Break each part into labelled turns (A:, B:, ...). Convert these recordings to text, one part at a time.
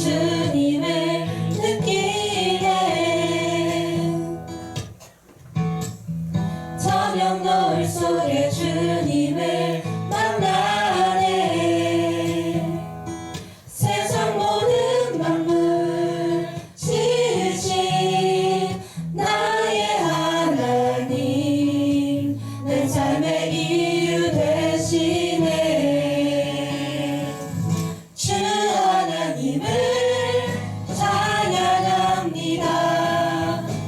A: 주님을 느끼네. 저녁 노을 속에 주님을 만나네. 세상 모든 만물 지으신 나의 하나님, 내 삶의 이유 되시네. 주 하나님을 찬양합니다.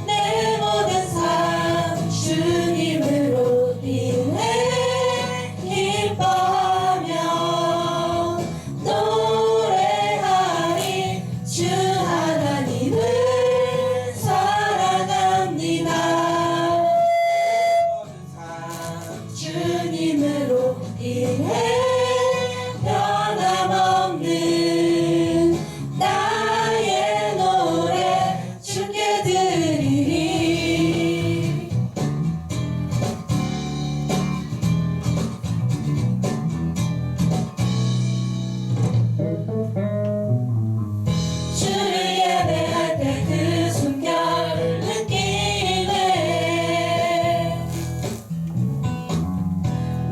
A: 내 모든 삶 주님으로 인해 기뻐하며 노래하리. 주 하나님을 사랑합니다. 주님으로 인해 변함없는 나의 노래 주께 드리리. 주를 예배할 때 그 숨결 느끼네.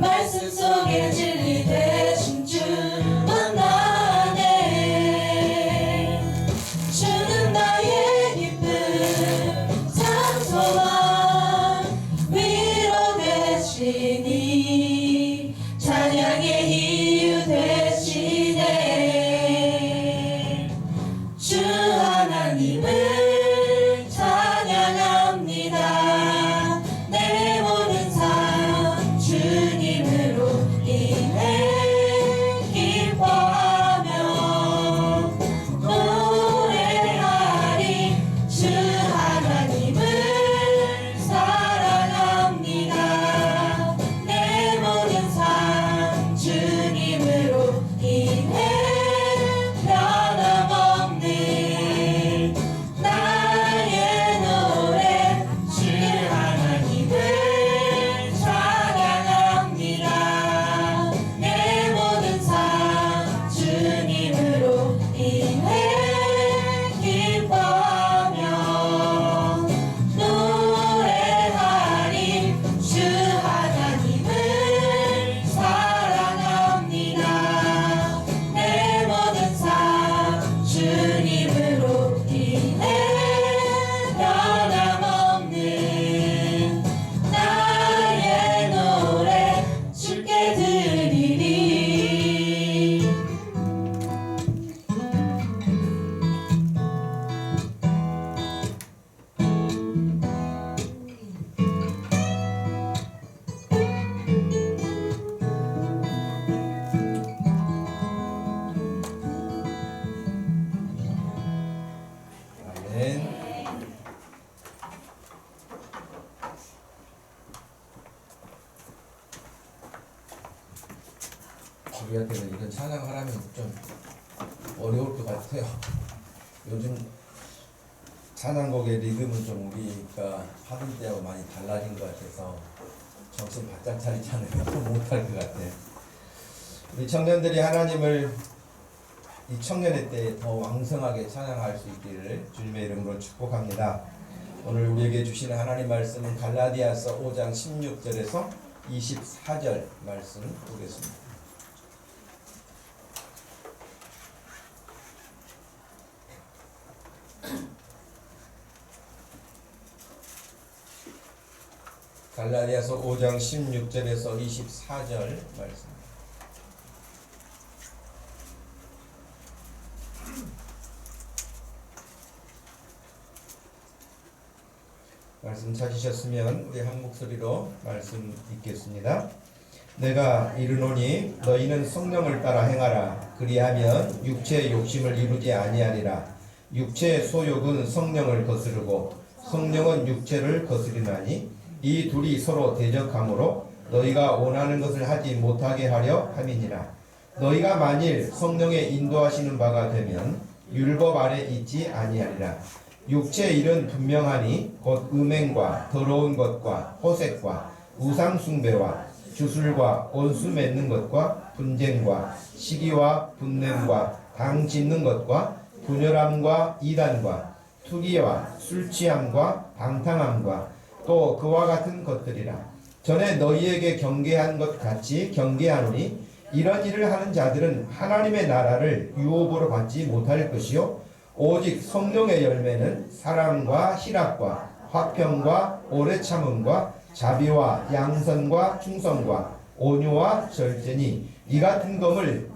A: 말씀 속에 진리 되신 주 만나네. 주는 나의 기쁨 장소와 위로 되시니 찬양의 이유 되시네. 주 하나님을 찬양합니다. 내 모든 삶 주님으로 인해 기뻐하며 노래하리. 주 하나님을 사랑합니다. 내 모든 삶 주님으로 인해 변함없는 나의 노래. 주 하나님을 찬양합니다. 내 모든 삶 주님으로 인해 기뻐하며 노래하리. 주 하나님을 사랑합니다. 내 모든 삶 주님으로 인해 변함없는 나의 노래 주께 드리리.
B: 아멘. 우리한테는 이런 찬양하라면 좀 어려울 것 같아요. 요즘 찬양곡의 리듬은 좀 우리가 하던 때하고 많이 달라진 것 같아서 정신 바짝 차리지 않으면 못할 것 같아요. 우리 청년들이 하나님을 이 청년의 때에 더 왕성하게 찬양할 수 있기를 주님의 이름으로 축복합니다. 오늘 우리에게 주시는 하나님 말씀은 갈라디아서 5장 16절에서 24절 말씀 보겠습니다. 갈라디아서 5장 16절에서 24절 말씀. 말씀 찾으셨으면 우리 한 목소리로 말씀 읽겠습니다. 내가 이르노니 너희는 성령을 따라 행하라. 그리하면 육체의 욕심을 이루지 아니하리라. 육체의 소욕은 성령을 거스르고 성령은 육체를 거스리나니 이 둘이 서로 대적하므로 너희가 원하는 것을 하지 못하게 하려 함이니라. 너희가 만일 성령의 인도하시는 바가 되면 율법 아래 있지 아니하리라. 육체의 일은 분명하니 곧 음행과 더러운 것과 호색과 우상숭배와 주술과 온수 맺는 것과 분쟁과 시기와 분냄과 당 짓는 것과 분열함과 이단과 투기와 술취함과 방탕함과 또 그와 같은 것들이라. 전에 너희에게 경계한 것 같이 경계하노니 이런 일을 하는 자들은 하나님의 나라를 유업으로 받지 못할 것이요 오직 성령의 열매는 사랑과 희락과 화평과 오래 참음과 자비와 양선과 충성과 온유와 절제니 이 같은 것을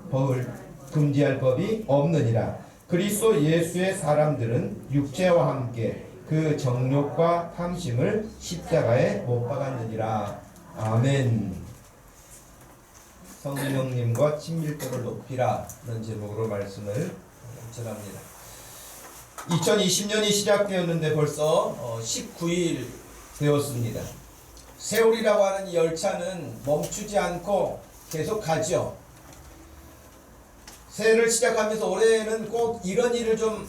B: 금지할 법이 없느니라. 그리스도 예수의 사람들은 육체와 함께 그 정욕과 탐심을 십자가에 못 박았느니라. 아멘. 성령님과 친밀도를 높이라 는 제목으로 말씀을 전합니다. 2020년이 시작되었는데 벌써 19일 되었습니다. 세월이라고 하는 이 열차는 멈추지 않고 계속 가죠. 새해를 시작하면서 올해는 꼭 이런 일을 좀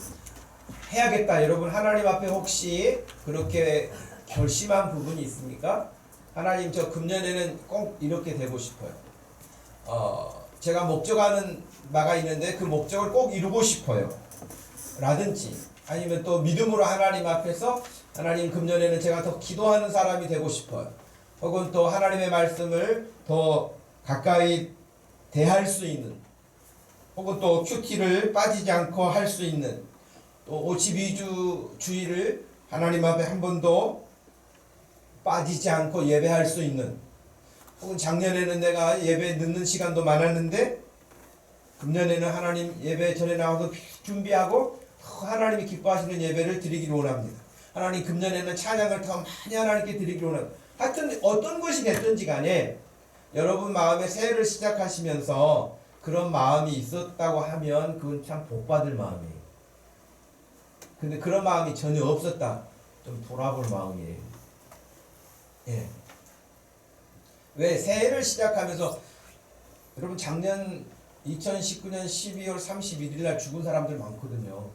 B: 해야겠다. 여러분 하나님 앞에 혹시 그렇게 결심한 부분이 있습니까? 하나님 저 금년에는 꼭 이렇게 되고 싶어요. 제가 목적하는 바가 있는데 그 목적을 꼭 이루고 싶어요. 라든지 아니면 또 믿음으로 하나님 앞에서 하나님 금년에는 제가 더 기도하는 사람이 되고 싶어요. 혹은 또 하나님의 말씀을 더 가까이 대할 수 있는 혹은 또 큐티를 빠지지 않고 할 수 있는 또 52주 주일을 하나님 앞에 한 번도 빠지지 않고 예배할 수 있는 혹은 작년에는 내가 예배 늦는 시간도 많았는데 금년에는 하나님 예배 전에 나와서 준비하고 하나님이 기뻐하시는 예배를 드리기를 원합니다. 하나님 금년에는 찬양을 더 많이 하나님께 드리기를 원합니다. 하여튼 어떤 것이 됐든지 간에 여러분 마음에 새해를 시작하시면서 그런 마음이 있었다고 하면 그건 참 복받을 마음이에요. 근데 그런 마음이 전혀 없었다. 좀 돌아볼 마음이에요. 예. 왜 새해를 시작하면서 여러분 작년 2019년 12월 31일 날 죽은 사람들 많거든요.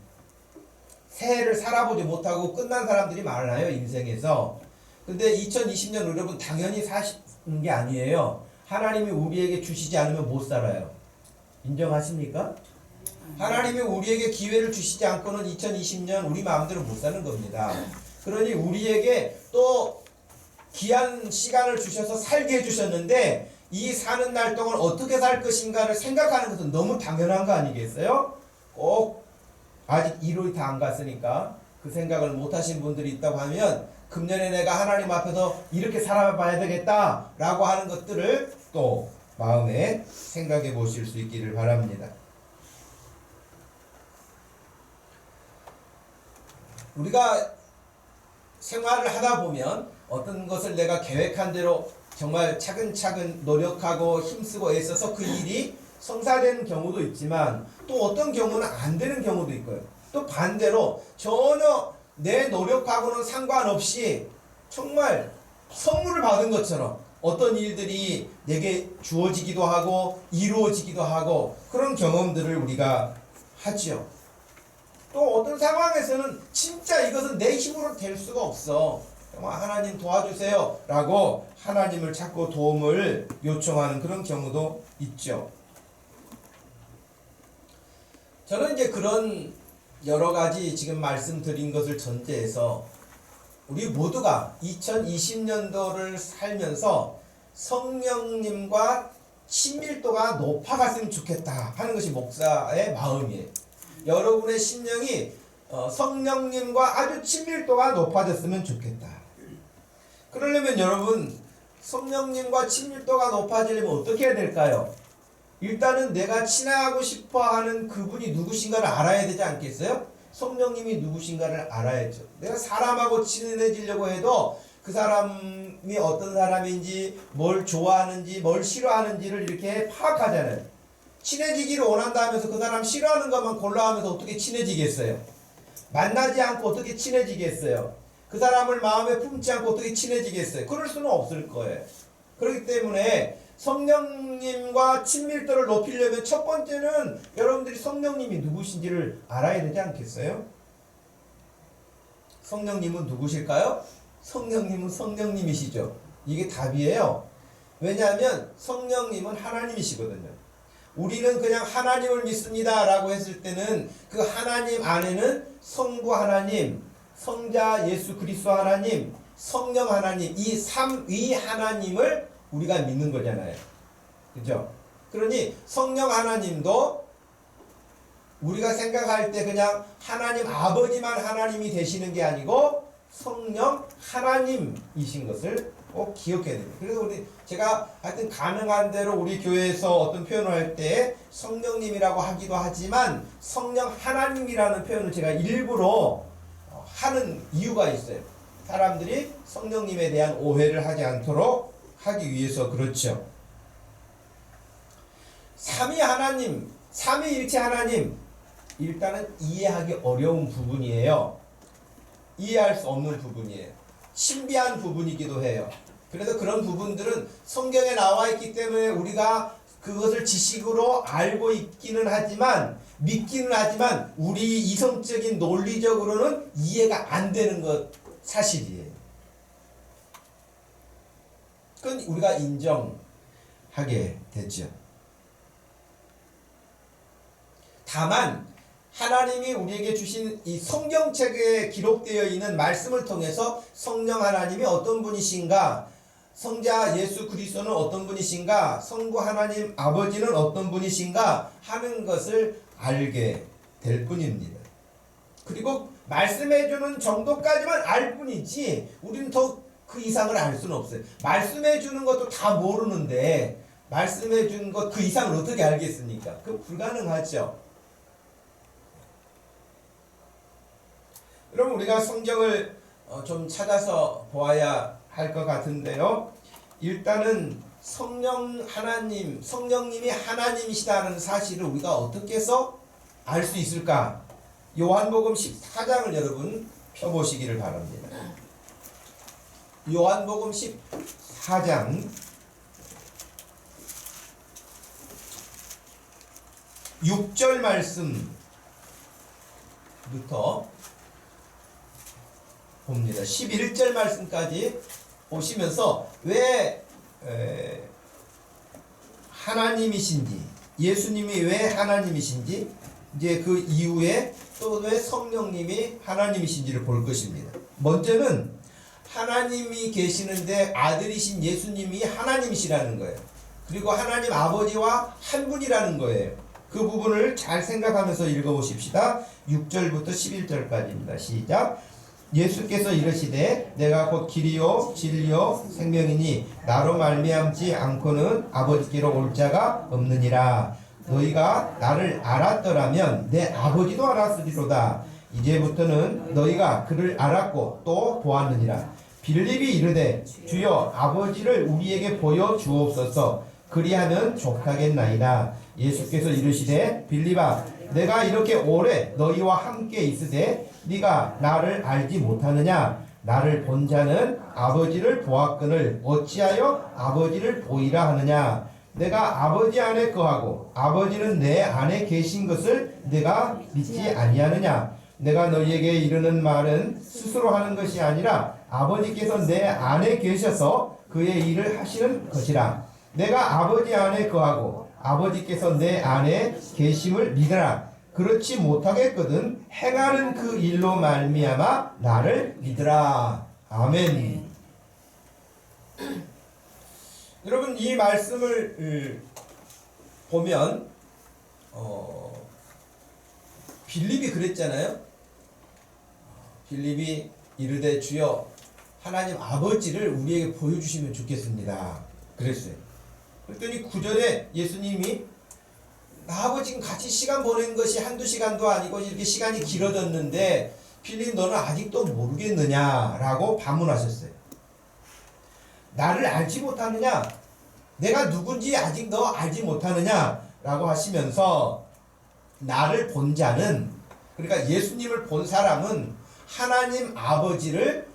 B: 새해를 살아보지 못하고 끝난 사람들이 많아요, 인생에서. 근데 2020년 여러분 당연히 사시는 게 아니에요. 하나님이 우리에게 주시지 않으면 못 살아요. 인정하십니까? 하나님이 우리에게 기회를 주시지 않고는 2020년 우리 마음대로 못 사는 겁니다. 그러니 우리에게 또 귀한 시간을 주셔서 살게 해주셨는데 이 사는 날 동안 어떻게 살 것인가를 생각하는 것은 너무 당연한 거 아니겠어요? 꼭 아직 일월이 다 안 갔으니까 그 생각을 못 하신 분들이 있다고 하면 금년에 내가 하나님 앞에서 이렇게 살아봐야 되겠다 라고 하는 것들을 또 마음에 생각해 보실 수 있기를 바랍니다. 우리가 생활을 하다 보면 어떤 것을 내가 계획한 대로 정말 차근차근 노력하고 힘쓰고 애써서 그 일이 성사되는 경우도 있지만 또 어떤 경우는 안 되는 경우도 있고요. 또 반대로 전혀 내 노력하고는 상관없이 정말 선물을 받은 것처럼 어떤 일들이 내게 주어지기도 하고 이루어지기도 하고 그런 경험들을 우리가 하죠. 또 어떤 상황에서는 진짜 이것은 내 힘으로 될 수가 없어. 하나님 도와주세요 라고 하나님을 찾고 도움을 요청하는 그런 경우도 있죠. 저는 이제 그런 여러 가지 지금 말씀드린 것을 전제해서 우리 모두가 2020년도를 살면서 성령님과 친밀도가 높아갔으면 좋겠다 하는 것이 목사의 마음이에요. 여러분의 심령이 성령님과 아주 친밀도가 높아졌으면 좋겠다. 그러려면 여러분 성령님과 친밀도가 높아지려면 어떻게 해야 될까요? 일단은 내가 친하고 싶어하는 그분이 누구신가를 알아야 되지 않겠어요? 성령님이 누구신가를 알아야죠. 내가 사람하고 친해지려고 해도 그 사람이 어떤 사람인지 뭘 좋아하는지 뭘 싫어하는지를 이렇게 파악하잖아요. 친해지기를 원한다 하면서 그 사람 싫어하는 것만 골라하면서 어떻게 친해지겠어요? 만나지 않고 어떻게 친해지겠어요? 그 사람을 마음에 품지 않고 어떻게 친해지겠어요? 그럴 수는 없을 거예요. 그렇기 때문에 성령님과 친밀도를 높이려면 첫 번째는 여러분들이 성령님이 누구신지를 알아야 되지 않겠어요? 성령님은 누구실까요? 성령님은 성령님이시죠. 이게 답이에요. 왜냐하면 성령님은 하나님이시거든요. 우리는 그냥 하나님을 믿습니다 라고 했을 때는 그 하나님 안에는 성부 하나님, 성자 예수 그리스도 하나님, 성령 하나님, 이 삼위 하나님을 우리가 믿는 거잖아요. 그죠? 그러니 성령 하나님도 우리가 생각할 때 그냥 하나님 아버지만 하나님이 되시는 게 아니고 성령 하나님이신 것을 꼭 기억해야 됩니다. 그래서 제가 하여튼 가능한 대로 우리 교회에서 어떤 표현을 할 때 성령님이라고 하기도 하지만 성령 하나님이라는 표현을 제가 일부러 하는 이유가 있어요. 사람들이 성령님에 대한 오해를 하지 않도록 하기 위해서 그렇죠. 삼위 하나님, 삼위일체 하나님, 일단은 이해하기 어려운 부분이에요. 이해할 수 없는 부분이에요. 신비한 부분이기도 해요. 그래서 그런 부분들은 성경에 나와 있기 때문에 우리가 그것을 지식으로 알고 있기는 하지만, 믿기는 하지만 우리 이성적인 논리적으로는 이해가 안 되는 것 사실이에요. 그건 우리가 인정하게 되죠. 다만 하나님이 우리에게 주신 이 성경책에 기록되어 있는 말씀을 통해서 성령 하나님이 어떤 분이신가, 성자 예수 그리스도는 어떤 분이신가, 성부 하나님 아버지는 어떤 분이신가 하는 것을 알게 될 뿐입니다. 그리고 말씀해주는 정도까지만 알 뿐이지 우리는 더 그 이상을 알 수는 없어요. 말씀해주는 것도 다 모르는데 말씀해주는 것 그 이상을 어떻게 알겠습니까? 그거 불가능하죠. 그럼 우리가 성경을 좀 찾아서 보아야 할 것 같은데요. 일단은 성령 하나님, 성령님이 하나님이시다는 사실을 우리가 어떻게 해서 알 수 있을까? 요한복음 14장을 여러분 펴보시기를 바랍니다. 요한복음 14장 6절 말씀부터 봅니다. 11절 말씀까지 보시면서 왜 하나님이신지, 예수님이 왜 하나님이신지, 이제 그 이후에 또 왜 성령님이 하나님이신지를 볼 것입니다. 먼저는 하나님이 계시는데 아들이신 예수님이 하나님이시라는 거예요. 그리고 하나님 아버지와 한 분이라는 거예요. 그 부분을 잘 생각하면서 읽어보십시다. 6절부터 11절까지입니다. 시작. 예수께서 이르시되 내가 곧 길이요 진리요 생명이니 나로 말미암지 않고는 아버지께로 올 자가 없느니라. 너희가 나를 알았더라면 내 아버지도 알았으리로다. 이제부터는 너희가 그를 알았고 또 보았느니라. 빌립이 이르되 주여 아버지를 우리에게 보여 주옵소서. 그리하면 족하겠나이다. 예수께서 이르시되 빌립아 내가 이렇게 오래 너희와 함께 있으되 네가 나를 알지 못하느냐? 나를 본 자는 아버지를 보았거늘 어찌하여 아버지를 보이라 하느냐? 내가 아버지 안에 거하고 아버지는 내 안에 계신 것을 내가 믿지 아니하느냐? 내가 너희에게 이르는 말은 스스로 하는 것이 아니라 아버지께서 내 안에 계셔서 그의 일을 하시는 것이라. 내가 아버지 안에 거하고 아버지께서 내 안에 계심을 믿으라. 그렇지 못하겠거든 행하는 그 일로 말미암아 나를 믿으라. 아멘. 여러분 이 말씀을 보면 빌립이 그랬잖아요. 빌립이 이르되 주여 하나님 아버지를 우리에게 보여주시면 좋겠습니다. 그랬어요. 그랬더니 9절에 예수님이 나하고 지금 같이 시간 보낸 것이 한두 시간도 아니고 이렇게 시간이 길어졌는데 빌립 너는 아직도 모르겠느냐라고 반문하셨어요. 나를 알지 못하느냐? 내가 누군지 아직 너 알지 못하느냐라고 하시면서 나를 본 자는, 그러니까 예수님을 본 사람은 하나님 아버지를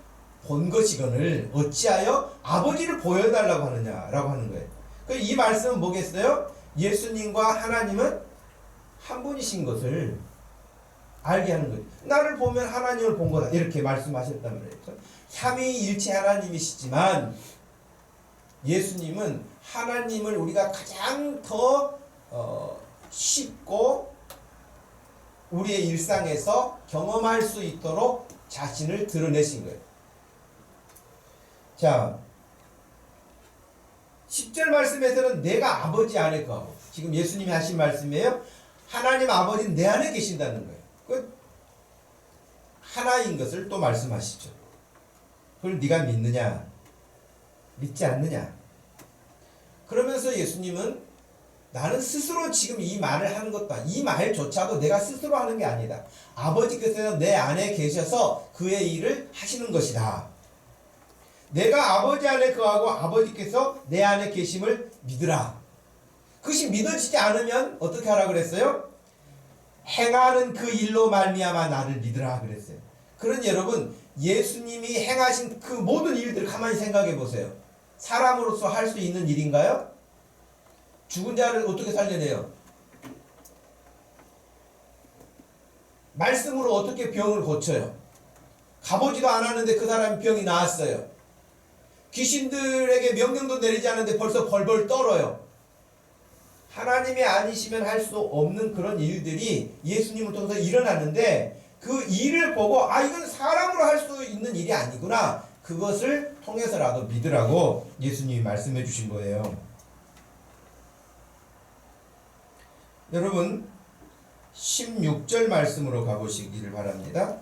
B: 본 것이거늘 어찌하여 아버지를 보여달라고 하느냐라고 하는 거예요. 이 말씀은 뭐겠어요? 예수님과 하나님은 한 분이신 것을 알게 하는 거예요. 나를 보면 하나님을 본 거다 이렇게 말씀하셨단 말이에요. 삼위일체 하나님이시지만 예수님은 하나님을 우리가 가장 더 쉽고 우리의 일상에서 경험할 수 있도록 자신을 드러내신 거예요. 자, 10절 말씀에서는 내가 아버지 안에 거하고, 지금 예수님이 하신 말씀이에요. 하나님 아버지는 내 안에 계신다는 거예요. 그 하나인 것을 또 말씀하시죠. 그걸 네가 믿느냐 믿지 않느냐. 그러면서 예수님은 나는 스스로 지금 이 말을 하는 것도 이 말조차도 내가 스스로 하는 게 아니다. 아버지께서 내 안에 계셔서 그의 일을 하시는 것이다. 내가 아버지 안에 거하고 아버지께서 내 안에 계심을 믿으라. 그것이 믿어지지 않으면 어떻게 하라 그랬어요? 행하는 그 일로 말미암아 나를 믿으라 그랬어요. 그런 여러분, 예수님이 행하신 그 모든 일들 가만히 생각해 보세요. 사람으로서 할 수 있는 일인가요? 죽은 자를 어떻게 살려내요? 말씀으로 어떻게 병을 고쳐요? 가보지도 않았는데 그 사람이 병이 나았어요. 귀신들에게 명령도 내리지 않았는데 벌써 벌벌 떨어요. 하나님이 아니시면 할 수 없는 그런 일들이 예수님을 통해서 일어났는데 그 일을 보고 이건 사람으로 할 수 있는 일이 아니구나. 그것을 통해서라도 믿으라고 예수님이 말씀해 주신 거예요. 여러분 16절 말씀으로 가보시기를 바랍니다.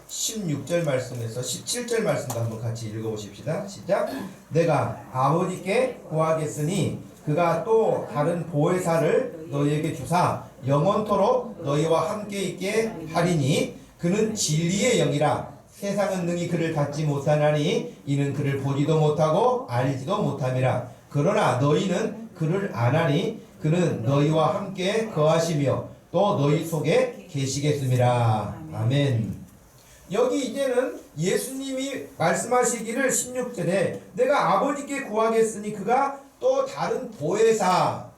B: 16절 말씀에서 17절 말씀도 한번 같이 읽어보십시다. 시작. 내가 아버지께 구하겠으니 그가 또 다른 보혜사를 너희에게 주사 영원토록 너희와 함께 있게 하리니 그는 진리의 영이라. 세상은 능히 그를 닫지 못하나니 이는 그를 보지도 못하고 알지도 못함이라. 그러나 너희는 그를 아나니 그는 너희와 함께 거하시며 또 너희 속에 계시겠음이라. 아멘. 여기 이제는 예수님이 말씀하시기를 16절에 내가 아버지께 구하겠으니 그가 또 다른 보혜사.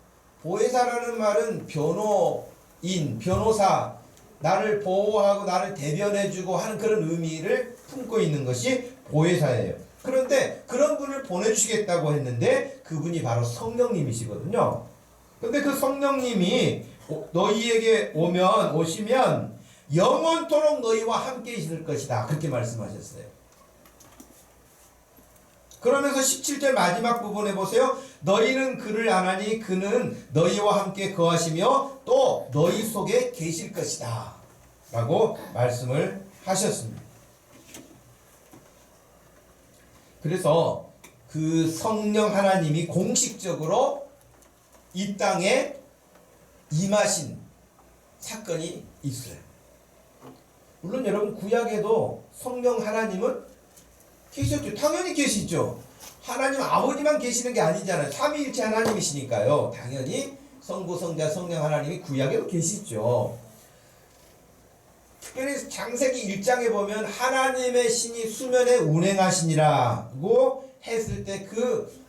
B: 보혜사라는 말은 변호인, 변호사, 나를 보호하고 나를 대변해주고 하는 그런 의미를 품고 있는 것이 보혜사예요. 그런데 그런 분을 보내주시겠다고 했는데 그분이 바로 성령님이시거든요. 근데 그 성령님이 너희에게 오시면 영원토록 너희와 함께 있을 것이다. 그렇게 말씀하셨어요. 그러면서 17절 마지막 부분에 보세요. 너희는 그를 아나니 그는 너희와 함께 거하시며 또 너희 속에 계실 것이다. 라고 말씀을 하셨습니다. 그래서 그 성령 하나님이 공식적으로 이 땅에 임하신 사건이 있어요. 물론 여러분 구약에도 성령 하나님은 계셨죠. 당연히 계시죠. 하나님 아버지만 계시는 게 아니잖아요. 삼위일체 하나님이시니까요. 당연히 성부, 성자, 성령 하나님이 구약에도 계시죠. 특별히 창세기 1장에 보면 하나님의 신이 수면에 운행하시니라고 했을 때 그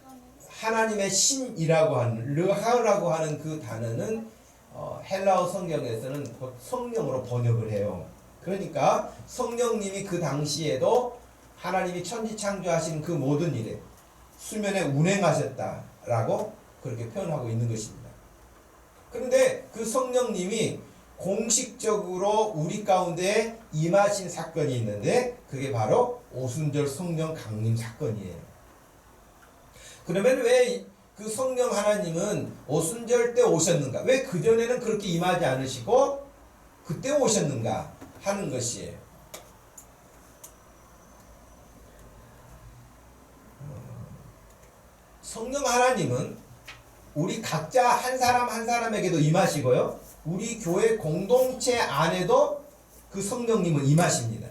B: 하나님의 신이라고 하는 르하라고 하는 그 단어는 헬라어 성경에서는 성령으로 번역을 해요. 그러니까 성령님이 그 당시에도 하나님이 천지 창조하신 그 모든 일에 수면에 운행하셨다라고 그렇게 표현하고 있는 것입니다. 그런데 그 성령님이 공식적으로 우리 가운데 임하신 사건이 있는데 그게 바로 오순절 성령 강림 사건이에요. 그러면 왜 그 성령 하나님은 오순절 때 오셨는가? 왜 그전에는 그렇게 임하지 않으시고 그때 오셨는가 하는 것이에요. 성령 하나님은 우리 각자 한 사람 한 사람에게도 임하시고요. 우리 교회 공동체 안에도 그 성령님은 임하십니다.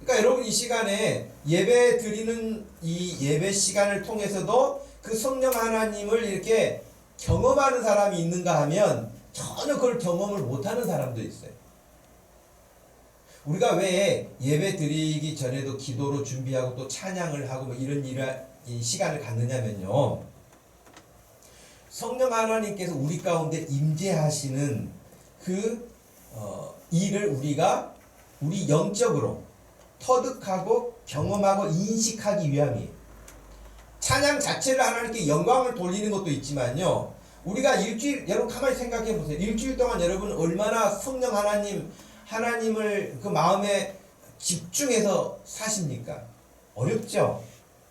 B: 그러니까 여러분 이 시간에 예배 드리는 이 예배 시간을 통해서도 그 성령 하나님을 이렇게 경험하는 사람이 있는가 하면 전혀 그걸 경험을 못하는 사람도 있어요. 우리가 왜 예배 드리기 전에도 기도로 준비하고 또 찬양을 하고 뭐 이런 이 시간을 갖느냐면요. 성령 하나님께서 우리 가운데 임재하시는 그 일을 우리 영적으로 터득하고 경험하고 인식하기 위함이에요. 찬양 자체를 하나님께 영광을 돌리는 것도 있지만요. 우리가 일주일, 여러분 가만히 생각해 보세요. 일주일 동안 여러분 얼마나 성령 하나님을 그 마음에 집중해서 사십니까? 어렵죠?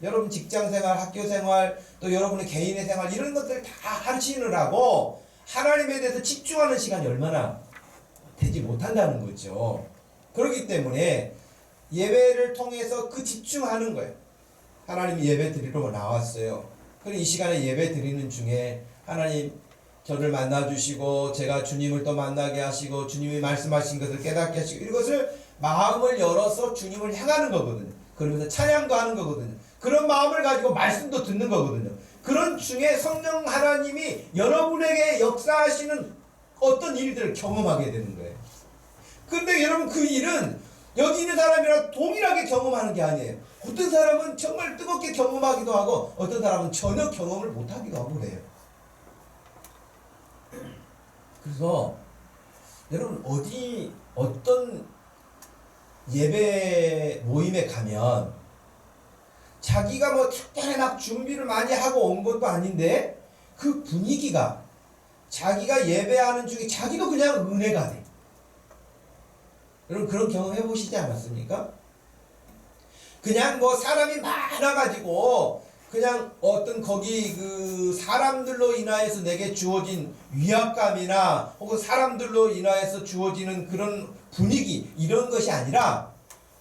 B: 여러분 직장생활, 학교생활, 또 여러분의 개인의 생활 이런 것들 다 하시느라고 하나님에 대해서 집중하는 시간이 얼마나 되지 못한다는 거죠. 그렇기 때문에 예배를 통해서 그 집중하는 거예요. 하나님이 예배 드리러 나왔어요. 그럼 이 시간에 예배 드리는 중에 하나님 저를 만나주시고 제가 주님을 또 만나게 하시고 주님이 말씀하신 것을 깨닫게 하시고 이것을 마음을 열어서 주님을 향하는 거거든요. 그러면서 찬양도 하는 거거든요. 그런 마음을 가지고 말씀도 듣는 거거든요. 그런 중에 성령 하나님이 여러분에게 역사하시는 어떤 일들을 경험하게 되는 거예요. 근데 여러분 그 일은 여기 있는 사람이랑 동일하게 경험하는 게 아니에요. 어떤 사람은 정말 뜨겁게 경험하기도 하고 어떤 사람은 전혀 경험을 못하기도 하고 그래요. 그래서 여러분 어떤 예배 모임에 가면 자기가 뭐 특별히 막 준비를 많이 하고 온 것도 아닌데 그 분위기가 자기가 예배하는 중에 자기도 그냥 은혜가 돼. 여러분 그런 경험 해보시지 않았습니까? 그냥 뭐 사람이 많아가지고 그냥 어떤 거기 그 사람들로 인하여서 내게 주어진 위압감이나 혹은 사람들로 인하여서 주어지는 그런 분위기 이런 것이 아니라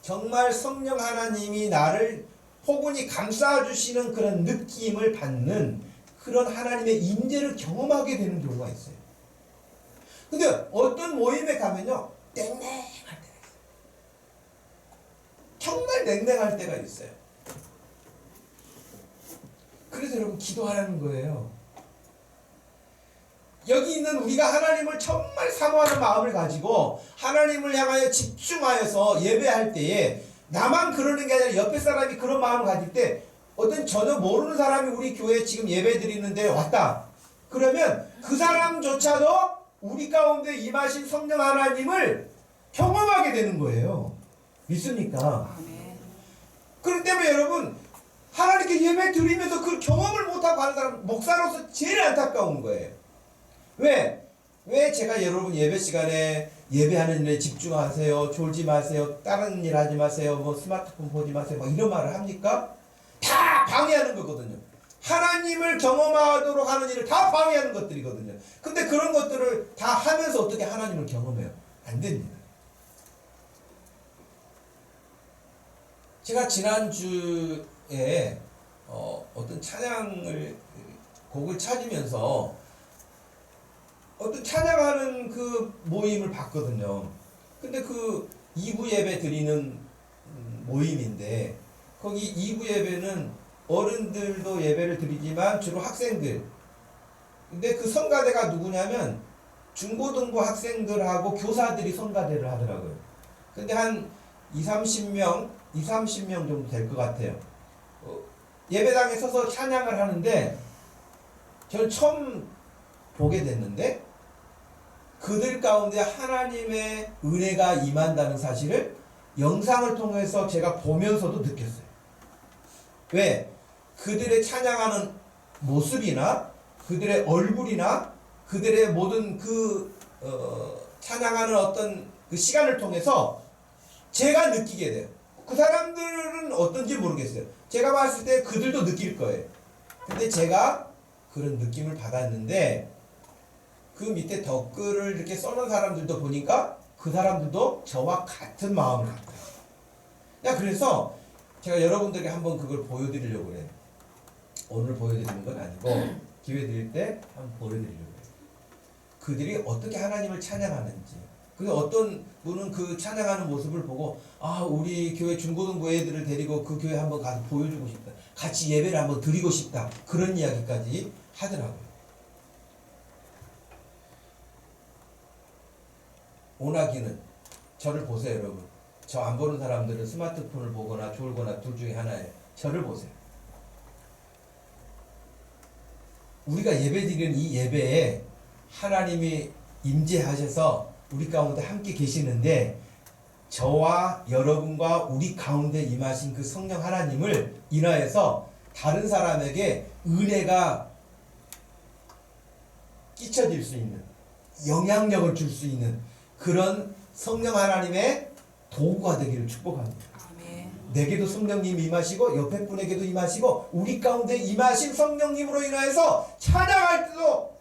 B: 정말 성령 하나님이 나를 포근히 감싸주시는 그런 느낌을 받는 그런 하나님의 임재를 경험하게 되는 경우가 있어요. 근데 어떤 모임에 가면요 냉랭할 때가 있어요. 정말 냉랭할 때가 있어요. 그래서 여러분 기도하라는 거예요. 여기 있는 우리가 하나님을 정말 사모하는 마음을 가지고 하나님을 향하여 집중하여서 예배할 때에 나만 그러는 게 아니라 옆에 사람이 그런 마음을 가질 때 어떤 전혀 모르는 사람이 우리 교회에 지금 예배 드리는데 왔다. 그러면 그 사람조차도 우리 가운데 임하신 성령 하나님을 경험하게 되는 거예요. 믿습니까? 그렇기 때문에 여러분 하나님께 예배 드리면서 그 경험을 못하고 하는 사람 목사로서 제일 안타까운 거예요. 왜 제가 여러분 예배 시간에 예배하는 일에 집중하세요. 졸지 마세요. 다른 일 하지 마세요. 뭐 스마트폰 보지 마세요. 막 이런 말을 합니까? 다 방해하는 거거든요. 하나님을 경험하도록 하는 일을 다 방해하는 것들이거든요. 근데 그런 것들을 다 하면서 어떻게 하나님을 경험해요? 안 됩니다. 제가 지난주에 어떤 곡을 찾으면서 어떤 찬양하는 그 모임을 봤거든요. 근데 그 2부 예배 드리는 모임인데 거기 2부 예배는 어른들도 예배를 드리지만 주로 학생들. 근데 그 성가대가 누구냐면 중고등부 학생들하고 교사들이 성가대를 하더라고요. 근데 한 20-30명 정도 될 것 같아요. 예배당에 서서 찬양을 하는데 저는 처음 보게 됐는데 그들 가운데 하나님의 은혜가 임한다는 사실을 영상을 통해서 제가 보면서도 느꼈어요. 왜? 그들의 찬양하는 모습이나 그들의 얼굴이나 그들의 모든 찬양하는 어떤 그 시간을 통해서 제가 느끼게 돼요. 그 사람들은 어떤지 모르겠어요. 제가 봤을 때 그들도 느낄 거예요. 근데 제가 그런 느낌을 받았는데 그 밑에 댓글을 이렇게 써놓은 사람들도 보니까 그 사람들도 저와 같은 마음을 갖고 있어요. 그래서 제가 여러분들에게 한번 그걸 보여드리려고 해요. 오늘 보여드리는 건 아니고 기회 드릴 때 한번 보여드리려고 해요. 그들이 어떻게 하나님을 찬양하는지. 그래서 어떤 분은 그 찬양하는 모습을 보고 우리 교회 중고등부 애들을 데리고 그 교회 한번 가서 보여주고 싶다. 같이 예배를 한번 드리고 싶다. 그런 이야기까지 하더라고요. 오나기는 저를 보세요, 여러분. 저 안 보는 사람들은 스마트폰을 보거나 졸거나 둘 중에 하나예요. 저를 보세요. 우리가 예배 드리는 이 예배에 하나님이 임재하셔서 우리 가운데 함께 계시는데 저와 여러분과 우리 가운데 임하신 그 성령 하나님을 인하여서 다른 사람에게 은혜가 끼쳐질 수 있는, 영향력을 줄 수 있는 그런 성령 하나님의 도구가 되기를 축복합니다.
A: 아멘.
B: 내게도 성령님이 임하시고 옆에 분에게도 임하시고 우리 가운데 임하신 성령님으로 인하여서 찬양할 때도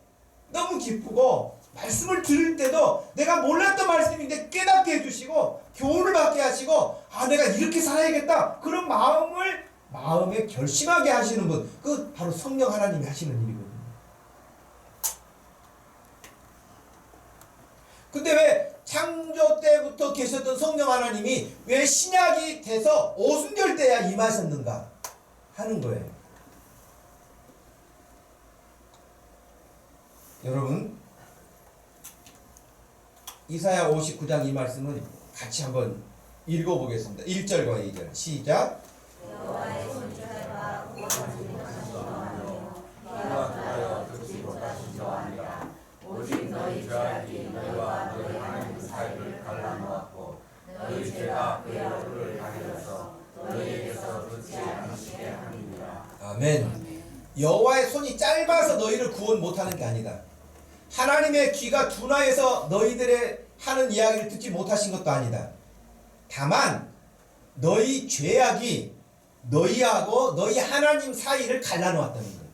B: 너무 기쁘고, 말씀을 들을 때도 내가 몰랐던 말씀인데 깨닫게 해주시고 교훈을 받게 하시고, 아 내가 이렇게 살아야겠다 그런 마음에 결심하게 하시는 분, 그 바로 성령 하나님이 하시는 일이거든요. 근데 왜 창조 때부터 계셨던 성령 하나님이 왜 신약이 돼서 오순절 때야 임하셨는가 하는 거예요. 여러분, 이사야 59장 이 말씀은 같이 한번 읽어보겠습니다. 1절과 2절 시작.
A: 여호와의 손주가 구원하시는 것이 좋아하며
C: 너와 그하여 듣지 못하신 저하니라. 오직 너희 죄악이 너희와 너희 하나님 사이를 갈라놓았고 너희 죄가 그의 얼굴을 가리려서 너희에게서 듣지 않으시게 함이니라.
B: 아멘. 여호와의 손이 짧아서 너희를 구원 못하는 게 아니다. 하나님의 귀가 둔하여서 너희들의 하는 이야기를 듣지 못하신 것도 아니다. 다만 너희 죄악이 너희하고 너희 하나님 사이를 갈라놓았다는 거예요.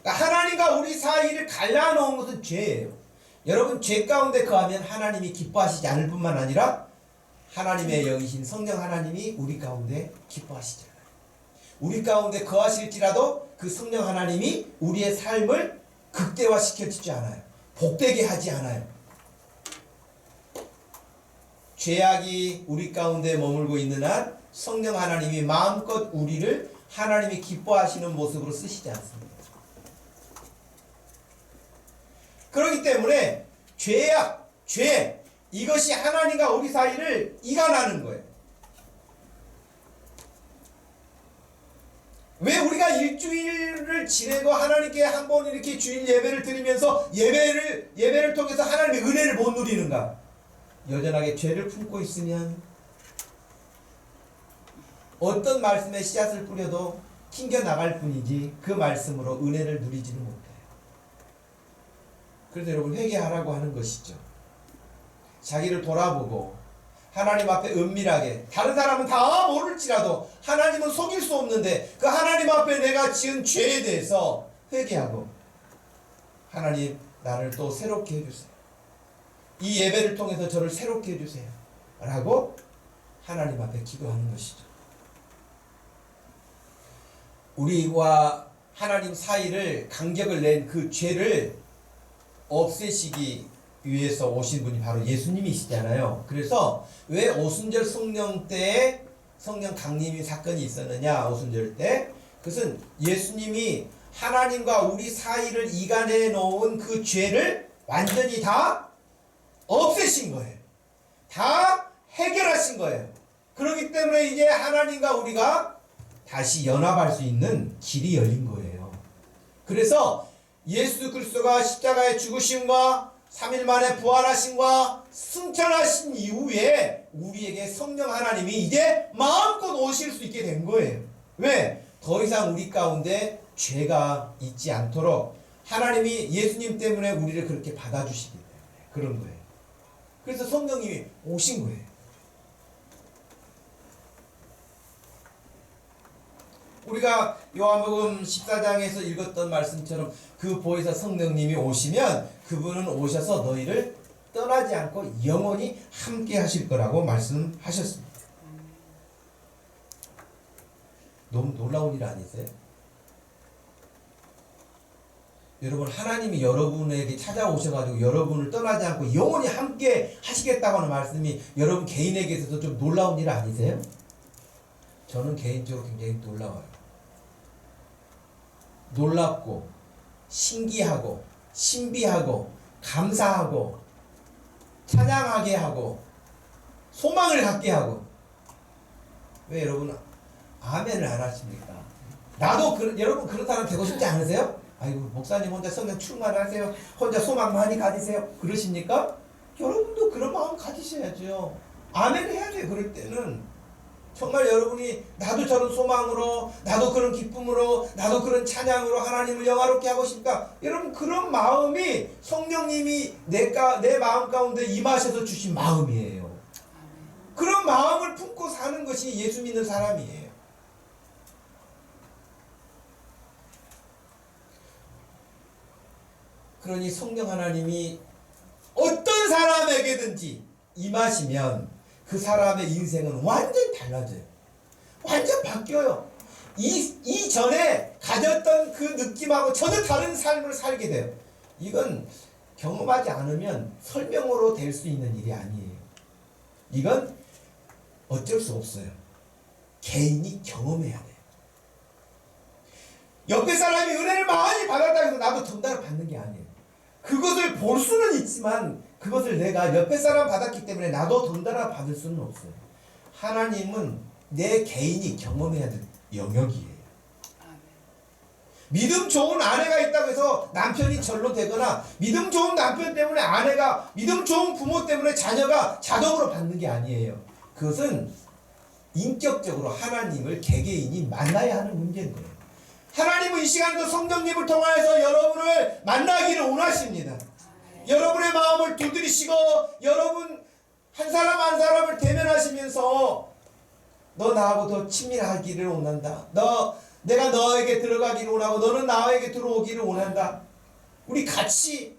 B: 그러니까 하나님과 우리 사이를 갈라놓은 것은 죄예요. 여러분, 죄 가운데 거하면 하나님이 기뻐하시지 않을 뿐만 아니라 하나님의 영이신 성령 하나님이 우리 가운데 기뻐하시잖아요. 우리 가운데 거하실지라도 그 성령 하나님이 우리의 삶을 극대화시켜주지 않아요. 복되게 하지 않아요. 죄악이 우리 가운데 머물고 있는 한 성령 하나님이 마음껏 우리를 하나님이 기뻐하시는 모습으로 쓰시지 않습니다. 그렇기 때문에 죄악, 죄, 이것이 하나님과 우리 사이를 이간하는 거예요. 왜 우리가 일주일을 지내고 하나님께 한번 이렇게 주일 예배를 드리면서 예배를 통해서 하나님의 은혜를 못 누리는가? 여전하게 죄를 품고 있으면 어떤 말씀에 씨앗을 뿌려도 튕겨 나갈 뿐이지 그 말씀으로 은혜를 누리지는 못해요. 그래서 여러분, 회개하라고 하는 것이죠. 자기를 돌아보고 하나님 앞에 은밀하게, 다른 사람은 다 모를지라도 하나님은 속일 수 없는데 그 하나님 앞에 내가 지은 죄에 대해서 회개하고, 하나님 나를 또 새롭게 해주세요. 이 예배를 통해서 저를 새롭게 해주세요 라고 하나님 앞에 기도하는 것이죠. 우리와 하나님 사이를 간격을 낸 그 죄를 없애시기 위해서 오신 분이 바로 예수님이시잖아요. 그래서 왜 오순절 성령 때에 성령 강림이 사건이 있었느냐, 오순절 때 그것은 예수님이 하나님과 우리 사이를 이간해 놓은 그 죄를 완전히 다 없애신 거예요. 다 해결하신 거예요. 그렇기 때문에 이제 하나님과 우리가 다시 연합할 수 있는 길이 열린 거예요. 그래서 예수 그리스도가 십자가의 죽으심과 3일 만에 부활하심과 승천하신 이후에 우리에게 성령 하나님이 이제 마음껏 오실 수 있게 된 거예요. 왜? 더 이상 우리 가운데 죄가 있지 않도록 하나님이 예수님 때문에 우리를 그렇게 받아주시기 때문에 그런 거예요. 그래서 성령님이 오신 거예요. 우리가 요한복음 14장에서 읽었던 말씀처럼 그 보혜사 성령님이 오시면 그분은 오셔서 너희를 떠나지 않고 영원히 함께 하실 거라고 말씀하셨습니다. 너무 놀라운 일 아니세요? 여러분, 하나님이 여러분에게 찾아오셔가지고 여러분을 떠나지 않고 영원히 함께 하시겠다고 하는 말씀이 여러분 개인에게 있어서 좀 놀라운 일 아니세요? 저는 개인적으로 굉장히 놀라워요. 놀랍고 신기하고 신비하고 감사하고 찬양하게 하고 소망을 갖게 하고. 왜 여러분 아멘을 안 하십니까? 나도 여러분 그런 사람 되고 싶지 않으세요? 아이고, 목사님 혼자 성령 충만하세요, 혼자 소망 많이 가지세요, 그러십니까? 여러분도 그런 마음 가지셔야죠. 아멘 해야 돼요. 그럴 때는 정말 여러분이 나도 저런 소망으로, 나도 그런 기쁨으로, 나도 그런 찬양으로 하나님을 영화롭게 하고 싶다. 여러분 그런 마음이 성령님이 내 마음 가운데 임하셔서 주신 마음이에요. 그런 마음을 품고 사는 것이 예수 믿는 사람이에요. 그러니 성령 하나님이 어떤 사람에게든지 임하시면 그 사람의 인생은 완전히 달라져요. 완전 바뀌어요. 이전에 가졌던 그 느낌하고 전혀 다른 삶을 살게 돼요. 이건 경험하지 않으면 설명으로 될 수 있는 일이 아니에요. 이건 어쩔 수 없어요. 개인이 경험해야 돼요. 옆에 사람이 은혜를 많이 받았다 해서 나도 덩달아 받는 게 아니에요. 그것을 볼 수는 있지만 그것을 내가 옆에 사람 받았기 때문에 나도 덩달아 받을 수는 없어요. 하나님은 내 개인이 경험해야 될 영역이에요. 믿음 좋은 아내가 있다고 해서 남편이 절로 되거나 믿음 좋은 남편 때문에 아내가 믿음 좋은 부모 때문에 자녀가 자동으로 받는 게 아니에요. 그것은 인격적으로 하나님을 개개인이 만나야 하는 문제인 거예요. 하나님은 이 시간도 성령님을 통하여서 여러분을 만나기를 원하십니다. 여러분의 마음을 두드리시고 여러분 한 사람 한 사람을 대면하시면서 너 나하고 더 친밀하기를 원한다. 내가 너에게 들어가기를 원하고 너는 나에게 들어오기를 원한다. 우리 같이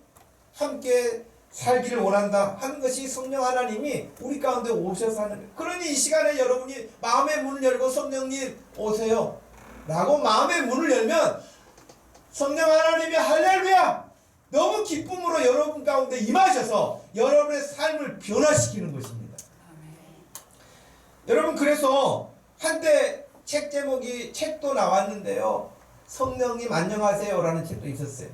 B: 함께 살기를 원한다 하는 것이 성령 하나님이 우리 가운데 오셔서 하는 거예요. 그러니 이 시간에 여러분이 마음의 문을 열고 성령님 오세요 라고 마음의 문을 열면 성령 하나님이 할렐루야 너무 기쁨으로 여러분 가운데 임하셔서 여러분의 삶을 변화시키는 것입니다. 여러분 그래서 한때 책 제목이 책도 나왔는데요. 성령님 안녕하세요 라는 책도 있었어요.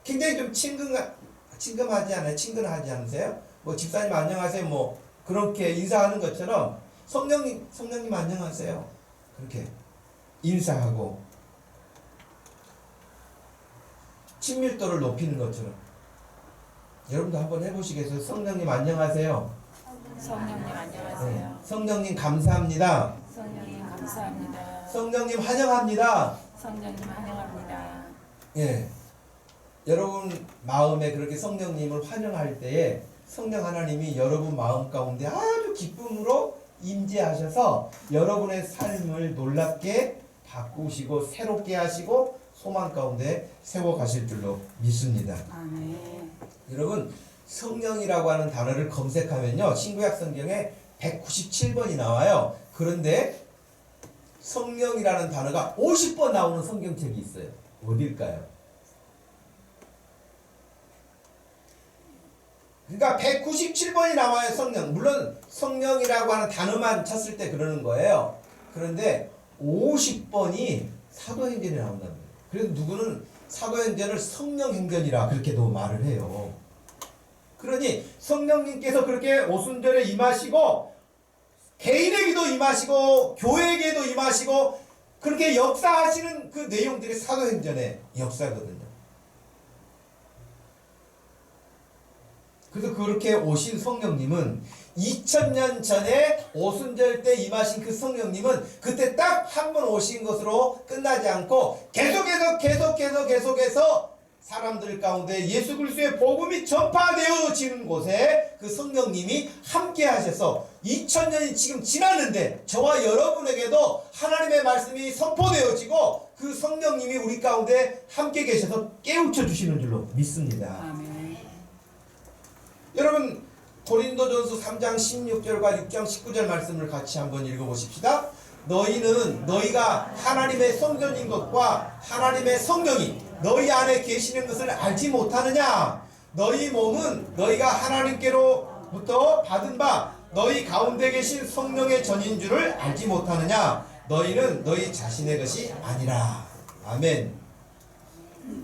B: 굉장히 좀 친근하지 않아요? 친근하지 않으세요? 뭐 집사님 안녕하세요 뭐 그렇게 인사하는 것처럼 성령님 안녕하세요 그렇게 인사하고 친밀도를 높이는 것처럼 여러분도 한번 해보시겠어요? 성령님 안녕하세요.
A: 성령님 안녕하세요.
B: 성령님 감사합니다.
A: 성령님 감사합니다.
B: 성령님 환영합니다.
A: 성령님 환영합니다.
B: 예, 여러분 마음에 그렇게 성령님을 환영할 때에 성령 하나님이 여러분 마음 가운데 아주 기쁨으로 임재하셔서 여러분의 삶을 놀랍게 바꾸시고 새롭게 하시고 소망 가운데 세워가실 줄로 믿습니다.
A: 아멘.
B: 여러분 성령이라고 하는 단어를 검색하면요 신구약 성경에 197번이 나와요. 그런데 성령이라는 단어가 50번 나오는 성경책이 있어요. 어딜까요? 그러니까 197번이 나와요. 성령. 물론 성령이라고 하는 단어만 쳤을 때 그러는 거예요. 그런데 50번이 사도행전에 나온다는 거예요. 그래서 누구는 사도행전을 성령행전이라 그렇게도 말을 해요. 그러니 성령님께서 그렇게 오순절에 임하시고 개인에게도 임하시고 교회에게도 임하시고 그렇게 역사하시는 그 내용들이 사도행전의 역사거든요. 그래서 그렇게 오신 성령님은 2000년 전에 오순절 때 임하신 그 성령님은 그때 딱 한 번 오신 것으로 끝나지 않고 계속해서 사람들 가운데 예수 그리스도의 복음이 전파되어지는 곳에 그 성령님이 함께 하셔서 2000년이 지금 지났는데 저와 여러분에게도 하나님의 말씀이 선포되어지고 그 성령님이 우리 가운데 함께 계셔서 깨우쳐 주시는 줄로 믿습니다.
A: 아멘.
B: 여러분 고린도전서 3장 16절과 6장 19절 말씀을 같이 한번 읽어보십시다. 너희가 하나님의 성전인 것과 하나님의 성령이 너희 안에 계시는 것을 알지 못하느냐? 너희 몸은 너희가 하나님께로부터 받은 바 너희 가운데 계신 성령의 전인 줄을 알지 못하느냐? 너희는 너희 자신의 것이 아니라. 아멘.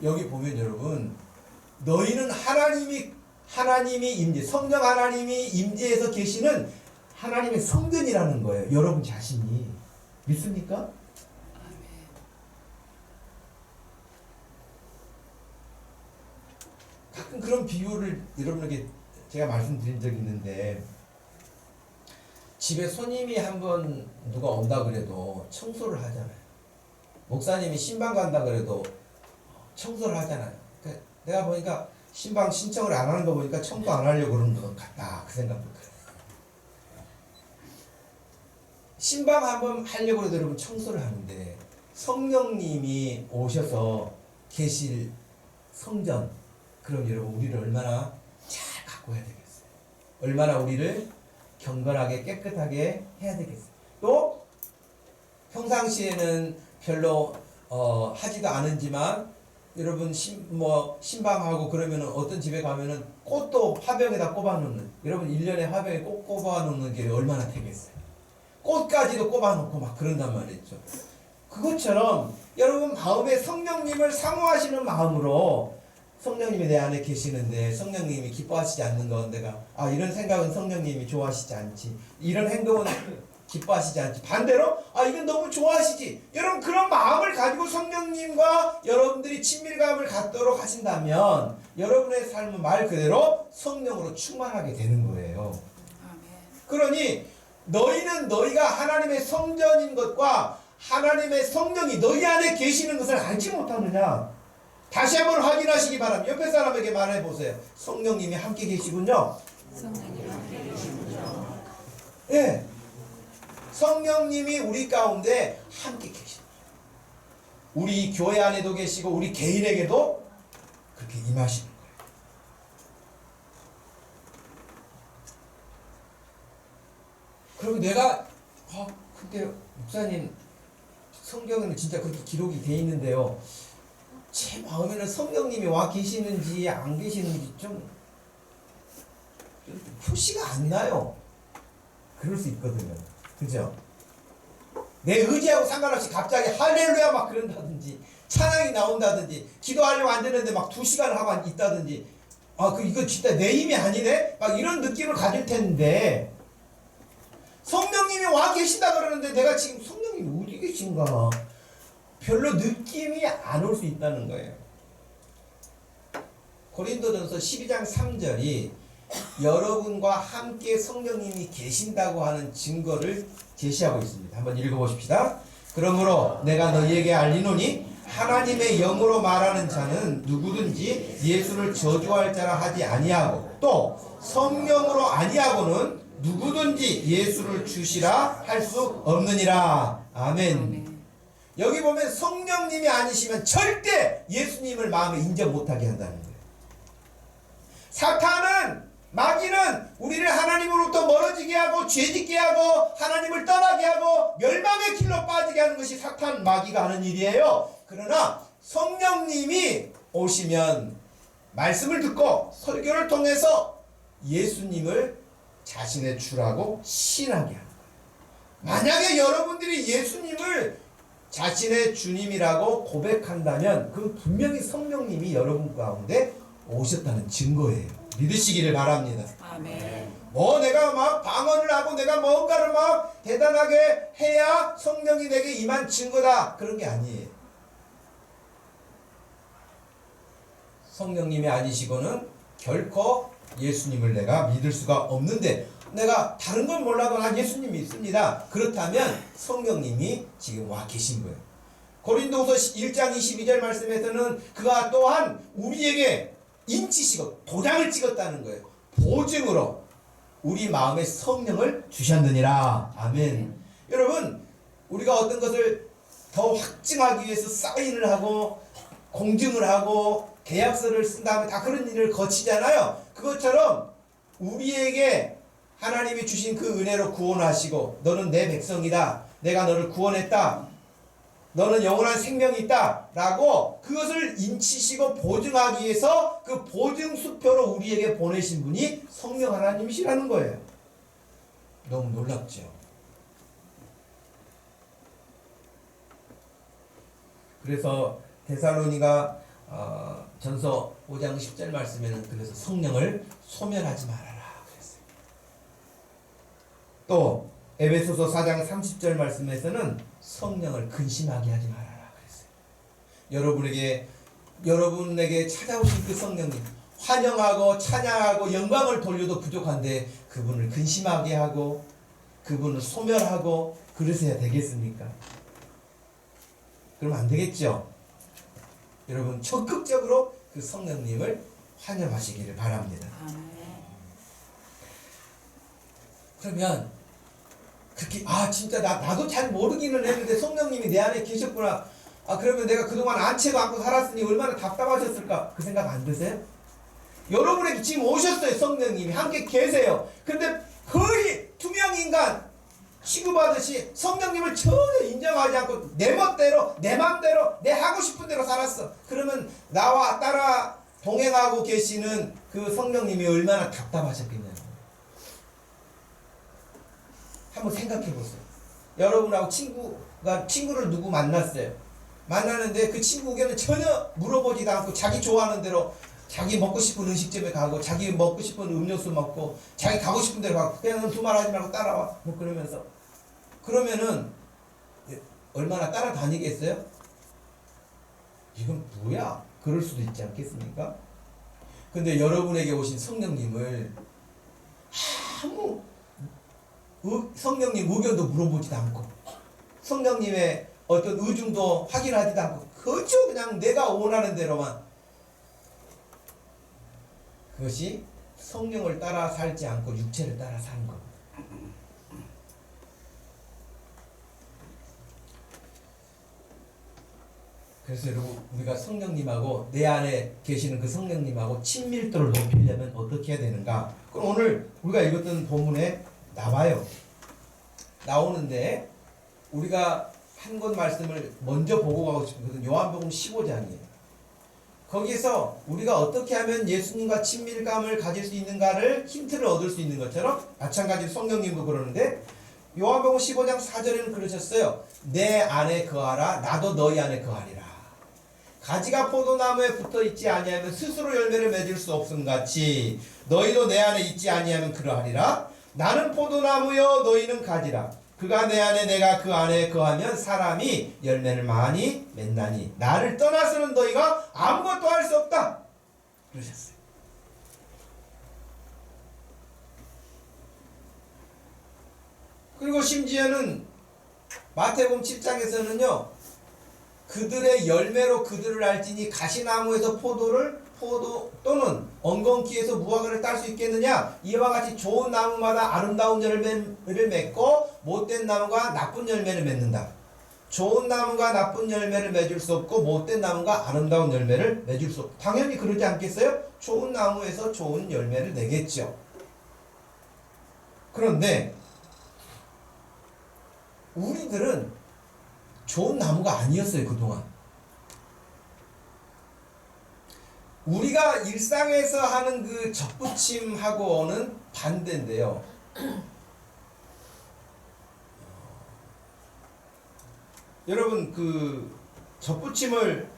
B: 여기 보면 여러분 너희는 하나님이 임재, 성령 하나님이 임재해서 계시는 하나님의 성전이라는 거예요. 여러분 자신이. 믿습니까? 가끔 그런 비유를 여러분에게 제가 말씀드린 적이 있는데 집에 손님이 한번 누가 온다 그래도 청소를 하잖아요. 목사님이 신방 간다 그래도 청소를 하잖아요. 그러니까 내가 보니까 신방 신청을 안 하는 거 보니까 청소 안 하려고 그러는 것 같다. 그 생각도 들어요. 신방 한번 하려고 해도 여러분 청소를 하는데 성령님이 오셔서 계실 성전, 그럼 여러분 우리를 얼마나 잘 가꿔야 되겠어요. 얼마나 우리를 경건하게 깨끗하게 해야 되겠어요. 또 평상시에는 별로 하지도 않은지만 여러분 신방하고 그러면은 어떤 집에 가면은 꽃도 화병에다 꼽아놓는, 여러분 1년에 화병에 꽃 꼽아놓는 게 얼마나 되겠어요. 꽃까지도 꼽아놓고 막 그런단 말이죠. 그것처럼 여러분 마음에 성령님을 사모하시는 마음으로, 성령님이 내 안에 계시는데 성령님이 기뻐하시지 않는 건 내가 이런 생각은 성령님이 좋아하시지 않지, 이런 행동은 기뻐하시지 않지, 반대로 이건 너무 좋아하시지, 여러분 그런 마음을 가지고 성령님과 여러분들이 친밀감을 갖도록 하신다면 여러분의 삶은 말 그대로 성령으로 충만하게 되는 거예요. 그러니 너희는 너희가 하나님의 성전인 것과 하나님의 성령이 너희 안에 계시는 것을 알지 못하느냐. 다시 한번 확인하시기 바랍니다. 옆에 사람에게 말해보세요. 성령님이 함께 계시군요.
A: 성령님 함께 계시군요.
B: 예, 성령님이 우리 가운데 함께 계십니다. 우리 교회 안에도 계시고 우리 개인에게도 그렇게 임하시는 거예요. 그리고 내가 근데 목사님 성경에는 진짜 그렇게 기록이 돼 있는데요, 제 마음에는 성령님이 와 계시는지 안 계시는지 좀 표시가 안 나요. 그럴 수 있거든요. 그죠? 내 의지하고 상관없이 갑자기 할렐루야 막 그런다든지, 찬양이 나온다든지, 기도하려고 앉았는데 막 2시간을 하고 있다든지, 이거 진짜 내 힘이 아니네? 막 이런 느낌을 가질 텐데, 성령님이 와 계신다 그러는데 내가 지금 성령님이 어디 계신가? 별로 느낌이 안 올 수 있다는 거예요. 고린도전서 12장 3절이 여러분과 함께 성령님이 계신다고 하는 증거를 제시하고 있습니다. 한번 읽어보십시다. 그러므로 내가 너희에게 알리노니 하나님의 영으로 말하는 자는 누구든지 예수를 저주할 자라 하지 아니하고 또 성령으로 아니하고는 누구든지 예수를 주시라 할 수 없느니라. 아멘. 여기 보면 성령님이 아니시면 절대 예수님을 마음에 인정 못하게 한다는 거예요. 사탄은, 마귀는 우리를 하나님으로부터 멀어지게 하고 죄짓게 하고 하나님을 떠나게 하고 멸망의 길로 빠지게 하는 것이 사탄, 마귀가 하는 일이에요. 그러나 성령님이 오시면 말씀을 듣고 설교를 통해서 예수님을 자신의 주라고 신하게 하는 거예요. 만약에 여러분들이 예수님을 자신의 주님이라고 고백한다면 그건 분명히 성령님이 여러분 가운데 오셨다는 증거예요. 믿으시기를 바랍니다.
A: 아멘.
B: 내가 막 방언을 하고 내가 뭔가를 막 대단하게 해야 성령이 내게 임한 증거다, 그런 게 아니에요. 성령님이 아니시고는 결코 예수님을 내가 믿을 수가 없는데, 내가 다른 건 몰라도 예수님 믿습니다. 그렇다면 성령님이 지금 와 계신 거예요. 고린도후서 1장 22절 말씀에서는 그가 또한 우리에게 인치시고 도장을 찍었다는 거예요. 보증으로 우리 마음에 성령을 주셨느니라. 아멘. 여러분, 우리가 어떤 것을 더 확증하기 위해서 사인을 하고 공증을 하고 계약서를 쓴 다음에 다 그런 일을 거치잖아요. 그것처럼 우리에게 하나님이 주신 그 은혜로 구원하시고 너는 내 백성이다, 내가 너를 구원했다, 너는 영원한 생명이 있다 라고 그것을 인치시고 보증하기 위해서 그 보증수표로 우리에게 보내신 분이 성령 하나님이시라는 거예요. 너무 놀랍죠? 그래서 데살로니가 전서 5장 10절 말씀에는 그래서 성령을 소멸하지 말아라 그랬어요. 또 에베소서 4장 30절 말씀에서는 성령을 근심하게 하지 말아라 그랬어요. 여러분에게 찾아오신 그 성령님, 환영하고 찬양하고 영광을 돌려도 부족한데 그분을 근심하게 하고 그분을 소멸하고 그러셔야 되겠습니까? 그러면 안 되겠죠? 여러분 적극적으로 그 성령님을 환영하시기를 바랍니다. 그러면 그렇게 진짜 나도 잘 모르기는 했는데 성령님이 내 안에 계셨구나. 그러면 내가 그동안 안채도 않고 살았으니 얼마나 답답하셨을까? 그 생각 안 드세요? 여러분에게 지금 오셨어요. 성령님이 함께 계세요. 근데 거의 투명 인간 취급하듯이 성령님을 전혀 인정하지 않고 내 멋대로 내 맘대로 내 하고 싶은 대로 살았어. 그러면 나와 따라 동행하고 계시는 그 성령님이 얼마나 답답하셨겠냐고. 한번 생각해 보세요. 여러분하고 친구를 누구 만났어요. 만나는데 그 친구 의견은 전혀 물어보지도 않고 자기 좋아하는 대로 자기 먹고 싶은 음식점에 가고 자기 먹고 싶은 음료수 먹고 자기 가고 싶은 데로 가고 그냥 두말 하지 말고 따라와 뭐 그러면서 그러면은 얼마나 따라다니겠어요? 이건 뭐야? 그럴 수도 있지 않겠습니까? 근데 여러분에게 오신 성령님을 아무 성령님 의견도 물어보지도 않고 성령님의 어떤 의중도 확인하지도 않고 그저 그냥 내가 원하는 대로만 그것이 성령을 따라 살지 않고 육체를 따라 사는 겁니다. 그래서 여러분 우리가 성령님하고 내 안에 계시는 그 성령님하고 친밀도를 높이려면 어떻게 해야 되는가? 그럼 오늘 우리가 읽었던 본문에 나오는데 우리가 한 권 말씀을 먼저 보고 가고 싶거든. 요한복음 15장이에요. 거기에서 우리가 어떻게 하면 예수님과 친밀감을 가질 수 있는가를 힌트를 얻을 수 있는 것처럼 마찬가지로 성령님도 그러는데 요한복음 15장 4절에는 그러셨어요. 내 안에 거하라 나도 너희 안에 거하리라. 가지가 포도나무에 붙어있지 아니하면 스스로 열매를 맺을 수 없음같이 너희도 내 안에 있지 아니하면 그러하리라. 나는 포도나무여 너희는 가지라. 그가 내 안에 내가 그 안에 거하면 사람이 열매를 많이 맺나니 나를 떠나서는 너희가 아무것도 할 수 없다. 그러셨어요. 그리고 심지어는 마태복음 7장에서는요. 그들의 열매로 그들을 알지니 가시나무에서 포도 또는 엉겅퀴에서 무화과를 딸 수 있겠느냐? 이와 같이 좋은 나무마다 아름다운 열매를 맺고 못된 나무가 나쁜 열매를 맺는다. 좋은 나무가 나쁜 열매를 맺을 수 없고 못된 나무가 아름다운 열매를 맺을 수 없고 당연히 그러지 않겠어요? 좋은 나무에서 좋은 열매를 내겠죠. 그런데 우리들은 좋은 나무가 아니었어요. 그동안 우리가 일상에서 하는 그 접붙임하고는 반대인데요. 여러분 그 접붙임을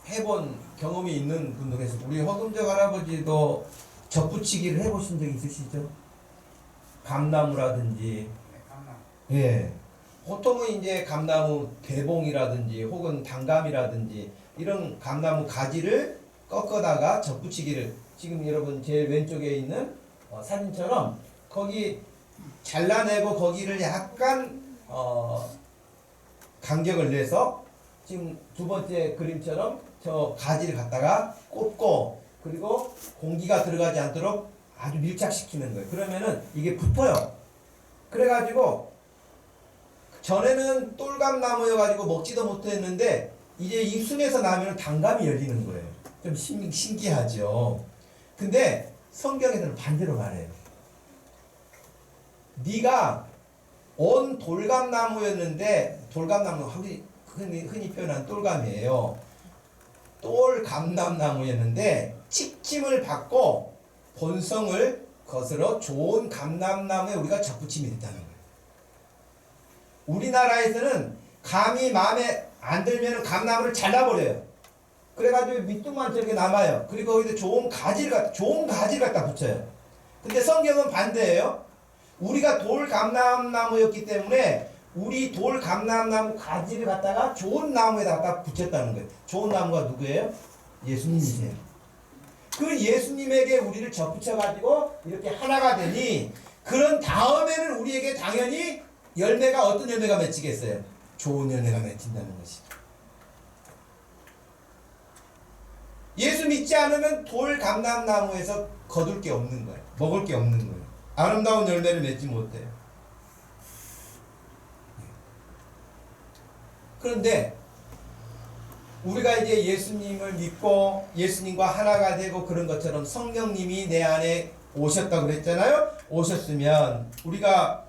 B: 해본 경험이 있는 분들에서 우리 허금적 할아버지도 접붙이기를 해보신 적 있으시죠? 감나무라든지 예. 보통은 이제 감나무 대봉이라든지 혹은 단감이라든지 이런 감나무 가지를 꺾어다가 접붙이기를 지금 여러분 제 왼쪽에 있는 사진처럼 거기 잘라내고 거기를 약간 간격을 내서 지금 두 번째 그림처럼 저 가지를 갖다가 꽂고 그리고 공기가 들어가지 않도록 아주 밀착시키는 거예요. 그러면은 이게 붙어요. 그래가지고 전에는 똘감나무여가지고 먹지도 못했는데 이제 입순에서 나면 단감이 열리는 거예요. 좀 신기하죠. 근데 성경에서는 반대로 말해요. 네가 온 돌감나무였는데 돌감나무 흔히 표현한 똘감이에요. 똘감나무였는데 칙침을 받고 본성을 거스러 좋은 감람나무에 우리가 접붙임이 됐다는 거예요. 우리나라에서는 감이 마음에 안 들면 감나무를 잘라버려요. 그래가지고 밑둥만 저렇게 남아요. 그리고 거기다 좋은 가지를 갖다 붙여요. 근데 성경은 반대예요. 우리가 돌감람나무였기 때문에 우리 돌감람나무 가지를 갖다가 좋은 나무에다 갖다 붙였다는 거예요. 좋은 나무가 누구예요? 예수님이세요. 그 예수님에게 우리를 접붙여가지고 이렇게 하나가 되니 그런 다음에는 우리에게 당연히 열매가 어떤 열매가 맺히겠어요? 좋은 열매가 맺힌다는 것이죠. 예수 믿지 않으면 돌 감람나무에서 거둘 게 없는 거예요. 먹을 게 없는 거예요. 아름다운 열매를 맺지 못해요. 그런데 우리가 이제 예수님을 믿고 예수님과 하나가 되고 그런 것처럼 성령님이 내 안에 오셨다고 그랬잖아요. 오셨으면 우리가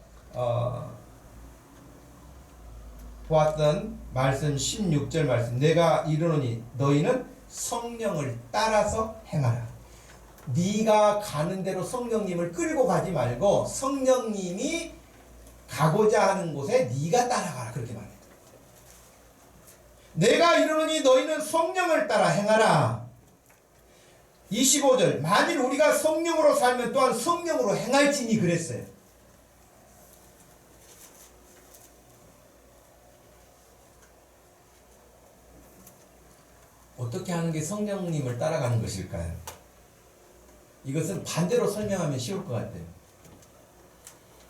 B: 보았던 말씀 16절 말씀, 내가 이르노니 너희는 성령을 따라서 행하라. 네가 가는 대로 성령님을 끌고 가지 말고 성령님이 가고자 하는 곳에 네가 따라가라, 그렇게 말해요. 내가 이르노니 너희는 성령을 따라 행하라. 25절, 만일 우리가 성령으로 살면 또한 성령으로 행할지니 그랬어요. 어떻게 하는 게 성령님을 따라가는 것일까요? 이것은 반대로 설명하면 쉬울 것 같아요.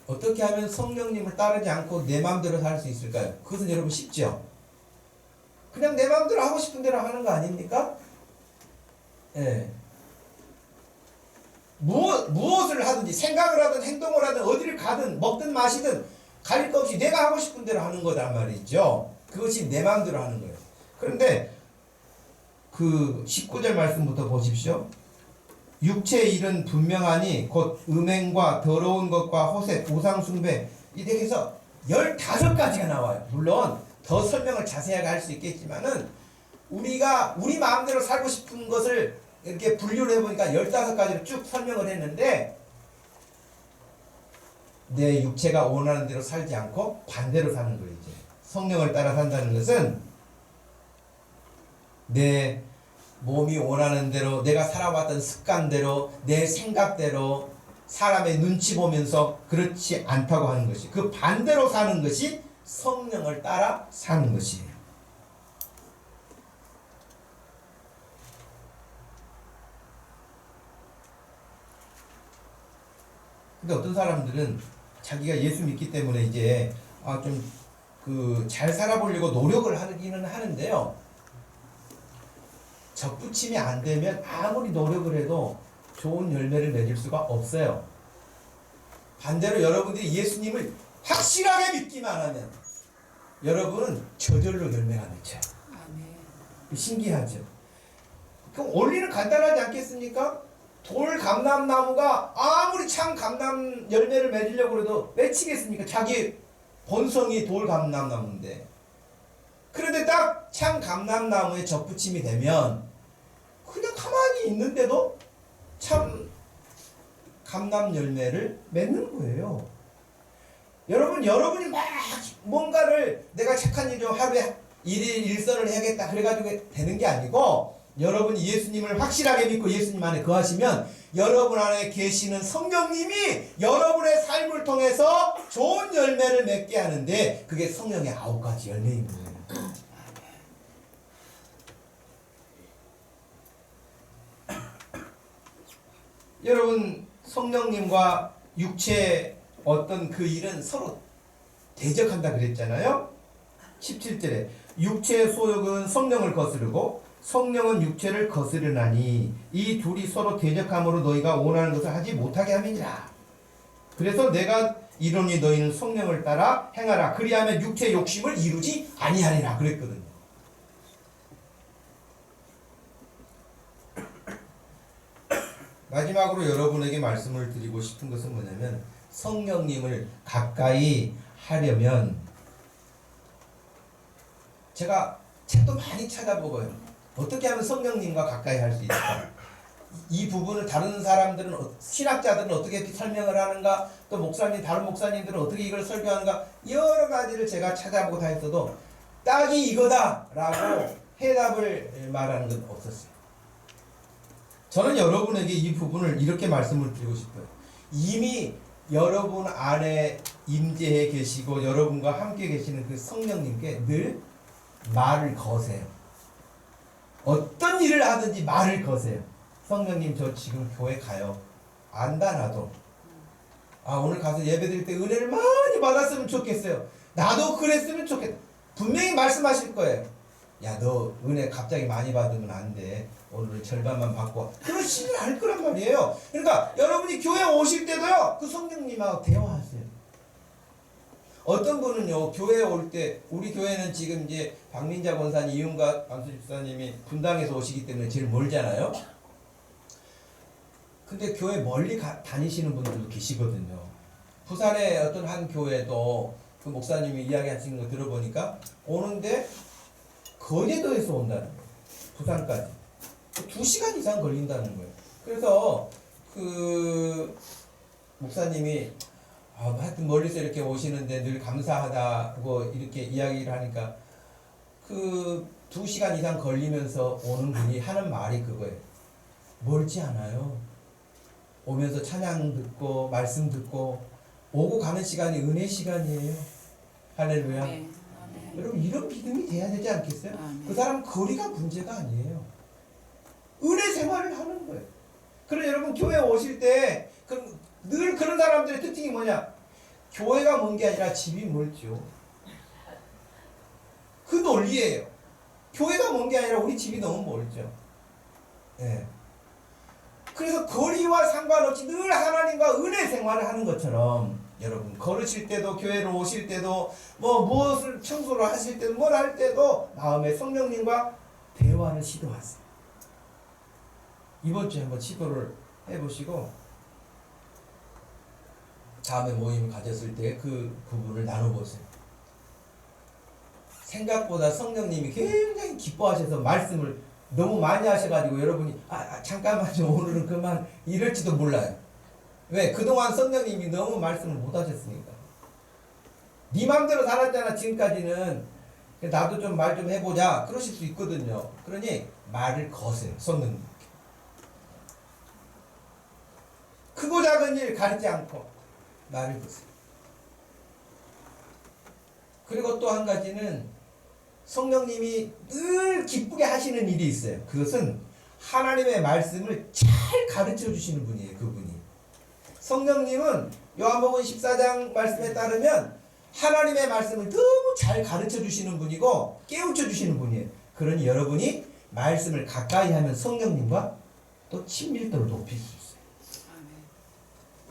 B: 어떻게 하면 성령님을 따르지 않고 내 마음대로 살 수 있을까요? 그것은 여러분 쉽죠? 그냥 내 마음대로 하고 싶은 대로 하는 거 아닙니까? 예. 무엇을 하든지 생각을 하든 행동을 하든 어디를 가든 먹든 마시든 가릴 것 없이 내가 하고 싶은 대로 하는 거란 말이죠. 그것이 내 마음대로 하는 거예요. 그런데 그 19절 말씀부터 보십시오. 육체의 일은 분명하니 곧 음행과 더러운 것과 호색, 우상숭배, 이 덱에서 15가지가 나와요. 물론 더 설명을 자세하게 할 수 있겠지만은 우리가 우리 마음대로 살고 싶은 것을 이렇게 분류를 해보니까 15가지로 쭉 설명을 했는데, 내 육체가 원하는 대로 살지 않고 반대로 사는 거예요. 이제 성령을 따라 산다는 것은 내 몸이 원하는 대로, 내가 살아왔던 습관대로, 내 생각대로 사람의 눈치 보면서 그렇지 않다고 하는 것이, 그 반대로 사는 것이 성령을 따라 사는 것이에요. 근데 어떤 사람들은 자기가 예수 믿기 때문에 이제 좀 잘 살아보려고 노력을 하기는 하는데요, 접붙임이 안 되면 아무리 노력을 해도 좋은 열매를 맺을 수가 없어요. 반대로 여러분들이 예수님을 확실하게 믿기만 하면 여러분은 저절로 열매가 맺혀요. 신기하죠? 그럼 원리는 간단하지 않겠습니까? 돌 감람나무가 아무리 참 감람 열매를 맺으려고 해도 맺히겠습니까? 자기 본성이 돌 감람나무인데. 그런데 딱 참 감람나무에 접붙임이 되면 그냥 가만히 있는데도 참 감람 열매를 맺는 거예요. 여러분이 막 뭔가를 내가 착한 일 좀 하루에 일선을 해야겠다 그래가지고 되는 게 아니고, 여러분이 예수님을 확실하게 믿고 예수님 안에 거하시면 여러분 안에 계시는 성령님이 여러분의 삶을 통해서 좋은 열매를 맺게 하는데, 그게 성령의 9가지 열매인 거예요. 여러분, 성령님과 육체의 어떤 그 일은 서로 대적한다 그랬잖아요. 17절에 육체의 소욕은 성령을 거스르고 성령은 육체를 거스르나니 이 둘이 서로 대적함으로 너희가 원하는 것을 하지 못하게 함이니라. 그래서 내가 이르노니 너희는 성령을 따라 행하라. 그리하면 육체의 욕심을 이루지 아니하리라 그랬거든요. 마지막으로 여러분에게 말씀을 드리고 싶은 것은 뭐냐면, 성령님을 가까이 하려면, 제가 책도 많이 찾아보고요, 어떻게 하면 성령님과 가까이 할 수 있을까? 이 부분을 다른 사람들은, 신학자들은 어떻게 설명을 하는가, 또 다른 목사님들은 어떻게 이걸 설교하는가, 여러 가지를 제가 찾아보고 다 했어도 딱이 이거다라고 해답을 말하는 건 없었어요. 저는 여러분에게 이 부분을 이렇게 말씀을 드리고 싶어요. 이미 여러분 안에 임재해 계시고 여러분과 함께 계시는 그 성령님께 늘 말을 거세요. 어떤 일을 하든지 말을 거세요. 성령님, 저 지금 교회 가요. 안다 나도. 오늘 가서 예배드릴 때 은혜를 많이 받았으면 좋겠어요. 나도 그랬으면 좋겠다. 분명히 말씀하실 거예요. 야, 너 은혜 갑자기 많이 받으면 안 돼. 오늘은 절반만 받고 와. 그러시면 할 거란 말이에요. 그러니까 여러분이 교회 오실 때도요, 그 성령님하고 대화하세요. 어떤 분은요, 교회에 올 때, 우리 교회는 지금 이제 박민자 권사님, 이윤가 안수 집사님이 분당에서 오시기 때문에 제일 멀잖아요. 근데 교회 멀리 다니시는 분들도 계시거든요. 부산의 어떤 한 교회도 그 목사님이 이야기하시는 거 들어보니까 오는데 거제도에서 온다는 거예요. 부산까지 2시간 이상 걸린다는 거예요. 그래서 그 목사님이 하여튼 멀리서 이렇게 오시는데 늘 감사하다고 이렇게 이야기를 하니까 그 2시간 이상 걸리면서 오는 분이 하는 말이 그거예요. 멀지 않아요. 오면서 찬양 듣고 말씀 듣고 오고 가는 시간이 은혜 시간이에요. 할렐루야.
A: 아멘.
B: 여러분 이런 믿음이 돼야 되지 않겠어요?
A: 아멘.
B: 그 사람 거리가 문제가 아니에요. 은혜 생활을 하는 거예요. 그럼 여러분 교회 오실 때 늘 그런 사람들의 특징이 뭐냐? 교회가 먼 게 아니라 집이 멀죠. 그 논리예요. 교회가 먼 게 아니라 우리 집이 너무 멀죠. 네. 그래서 거리와 상관없이 늘 하나님과 은혜 생활을 하는 것처럼 여러분 걸으실 때도 교회로 오실 때도 뭐 무엇을 청소를 하실 때도 뭘 할 때도 마음에 성령님과 대화를 시도하세요. 이번 주에 한번 시도를 해보시고 다음에 모임을 가졌을 때 그 부분을 나눠보세요. 생각보다 성령님이 굉장히 기뻐하셔서 말씀을 너무 많이 하셔가지고 여러분이 잠깐만요 오늘은 그만 이럴지도 몰라요. 왜? 그동안 성령님이 너무 말씀을 못 하셨으니까. 네 맘대로 살았잖아 지금까지는. 나도 좀 말 좀 해보자 그러실 수 있거든요. 그러니 말을 거세요. 성령님께. 크고 작은 일 가리지 않고 말을 거세요. 그리고 또 한 가지는 성령님이 늘 기쁘게 하시는 일이 있어요. 그것은 하나님의 말씀을 잘 가르쳐 주시는 분이에요. 그분이. 성령님은 요한복음 14장 말씀에 따르면 하나님의 말씀을 너무 잘 가르쳐 주시는 분이고 깨우쳐 주시는 분이에요. 그러니 여러분이 말씀을 가까이 하면 성령님과 또 친밀도를 높일 수 있어요.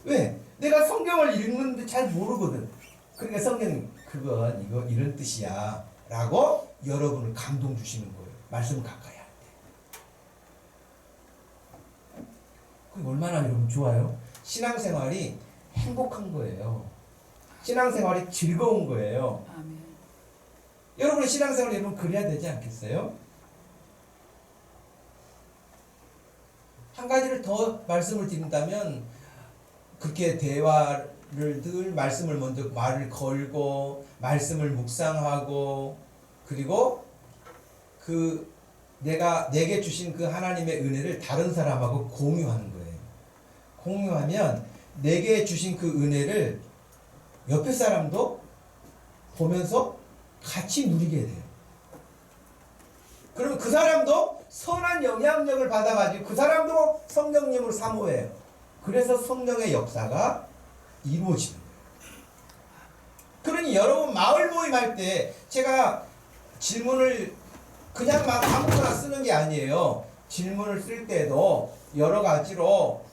B: 왜? 내가 성경을 읽는데 잘 모르거든. 그러니까 성령님 그건 이런 뜻이야 라고 여러분을 감동 주시는 거예요. 말씀을 가까이 할 때. 그게 얼마나 여러분 좋아요? 신앙생활이 행복한 거예요. 신앙생활이 즐거운 거예요.
A: 아멘.
B: 여러분의 신앙생활 여러분 그래야 되지 않겠어요? 한 가지를 더 말씀을 드린다면 그렇게 대화를 늘 말씀을 먼저 말을 걸고 말씀을 묵상하고 그리고 그 내게 주신 그 하나님의 은혜를 다른 사람하고 공유하는 거예요. 공유하면 내게 주신 그 은혜를 옆에 사람도 보면서 같이 누리게 돼요. 그러면 그 사람도 선한 영향력을 받아가지고 그 사람도 성령님을 사모해요. 그래서 성령의 역사가 이루어지는 거예요. 그러니 여러분 마을 모임할 때 제가 질문을 그냥 막 아무거나 쓰는 게 아니에요. 질문을 쓸 때도 여러 가지로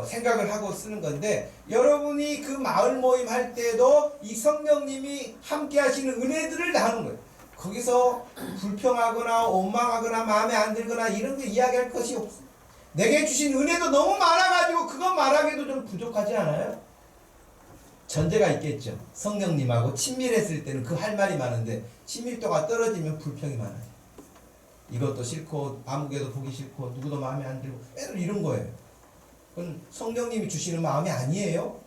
B: 생각을 하고 쓰는 건데 여러분이 그 마을 모임 할 때도 이 성령님이 함께 하시는 은혜들을 나누는 거예요. 거기서 불평하거나 원망하거나 마음에 안 들거나 이런 거 이야기할 것이 없어요. 내게 주신 은혜도 너무 많아가지고 그것 말하기도 좀 부족하지 않아요? 전제가 있겠죠. 성령님하고 친밀했을 때는 그 할 말이 많은데 친밀도가 떨어지면 불평이 많아요. 이것도 싫고 아무개도 보기 싫고 누구도 마음에 안 들고 맨날 이런 거예요. 그건 성령님이 주시는 마음이 아니에요.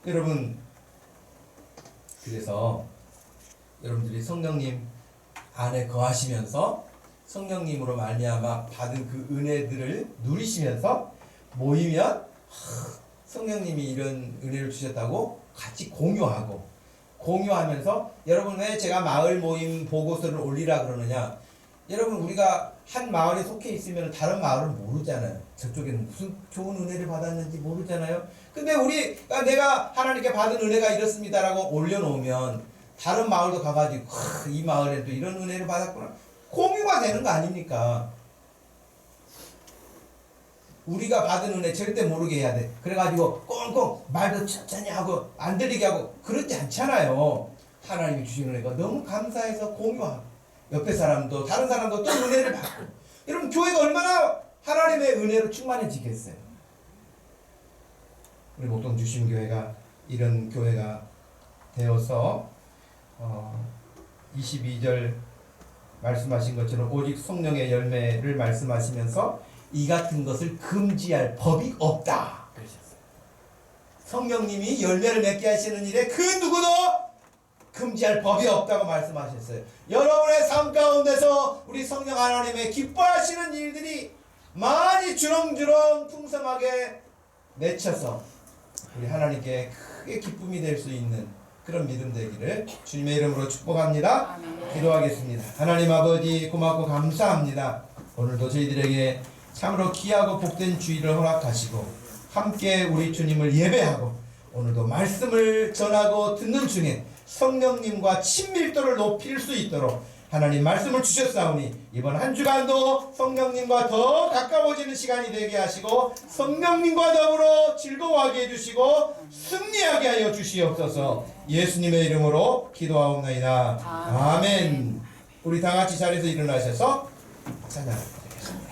B: 여러분 그래서 여러분들이 성령님 안에 거하시면서 성령님으로 말미암아 받은 그 은혜들을 누리시면서 모이면 성령님이 이런 은혜를 주셨다고 같이 공유하면서 여러분 왜 제가 마을 모임 보고서를 올리라 그러느냐. 여러분 우리가 한 마을에 속해 있으면 다른 마을은 모르잖아요. 저쪽에는 무슨 좋은 은혜를 받았는지 모르잖아요. 근데 내가 하나님께 받은 은혜가 이렇습니다라고 올려놓으면 다른 마을도 가가지고 이 마을에도 이런 은혜를 받았구나 공유가 되는 거 아닙니까? 우리가 받은 은혜 절대 모르게 해야 돼. 그래가지고 꽁꽁 말도 천천히 하고 안 들리게 하고 그렇지 않잖아요. 하나님이 주신 은혜가 너무 감사해서 공유하고 옆에 사람도 다른 사람도 또 은혜를 받고 여러분 교회가 얼마나 하나님의 은혜로 충만해지겠어요. 우리 목동 주심교회가 이런 교회가 되어서 22절 말씀하신 것처럼 오직 성령의 열매를 말씀하시면서 이 같은 것을 금지할 법이 없다 그러셨어요. 성령님이 열매를 맺게 하시는 일에 그 누구도 금지할 법이 없다고 말씀하셨어요. 여러분의 삶 가운데서 우리 성령 하나님의 기뻐하시는 일들이 많이 주렁주렁 풍성하게 맺혀서 우리 하나님께 크게 기쁨이 될 수 있는 그런 믿음 되기를 주님의 이름으로 축복합니다.
A: 아멘.
B: 기도하겠습니다. 하나님 아버지 고맙고 감사합니다. 오늘도 저희들에게 참으로 귀하고 복된 주일을 허락하시고 함께 우리 주님을 예배하고 오늘도 말씀을 전하고 듣는 중에 성령님과 친밀도를 높일 수 있도록 하나님 말씀을 주셨사오니 이번 한 주간도 성령님과 더 가까워지는 시간이 되게 하시고 성령님과 더불어 즐거워하게 해주시고 승리하게 하여 주시옵소서. 예수님의 이름으로 기도하옵나이다. 아멘. 우리 다같이 자리에서 일어나셔서 찬양하겠습니다.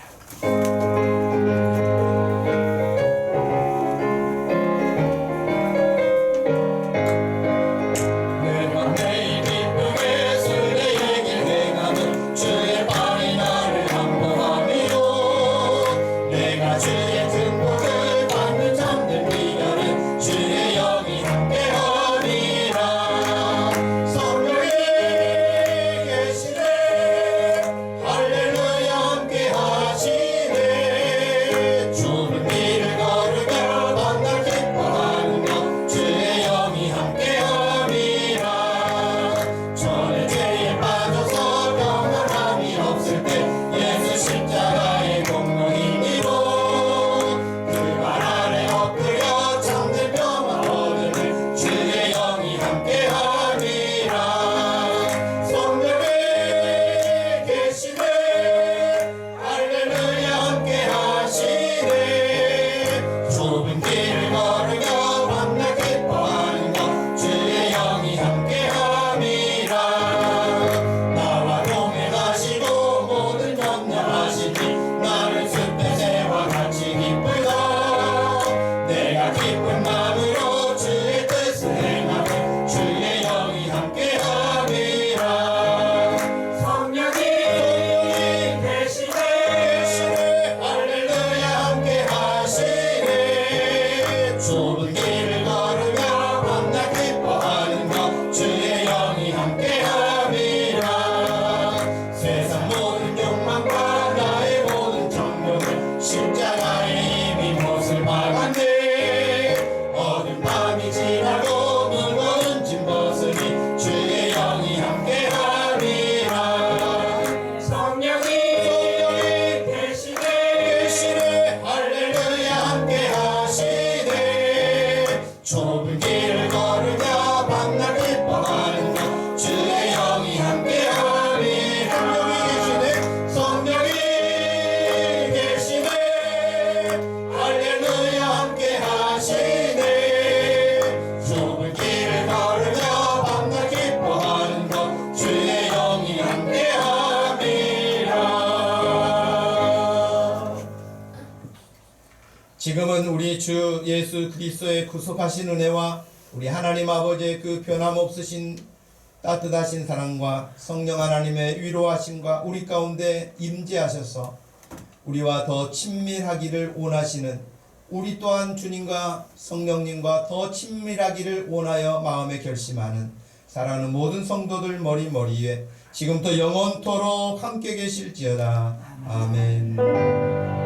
B: 지금은 우리 주 예수 그리스도의 구속하신 은혜와 우리 하나님 아버지의 그 변함없으신 따뜻하신 사랑과 성령 하나님의 위로하심과 우리 가운데 임재하셔서 우리와 더 친밀하기를 원하시는 우리 또한 주님과 성령님과 더 친밀하기를 원하여 마음에 결심하는 사랑하는 모든 성도들 머리머리에 지금부터 영원토록 함께 계실지어다. 아멘.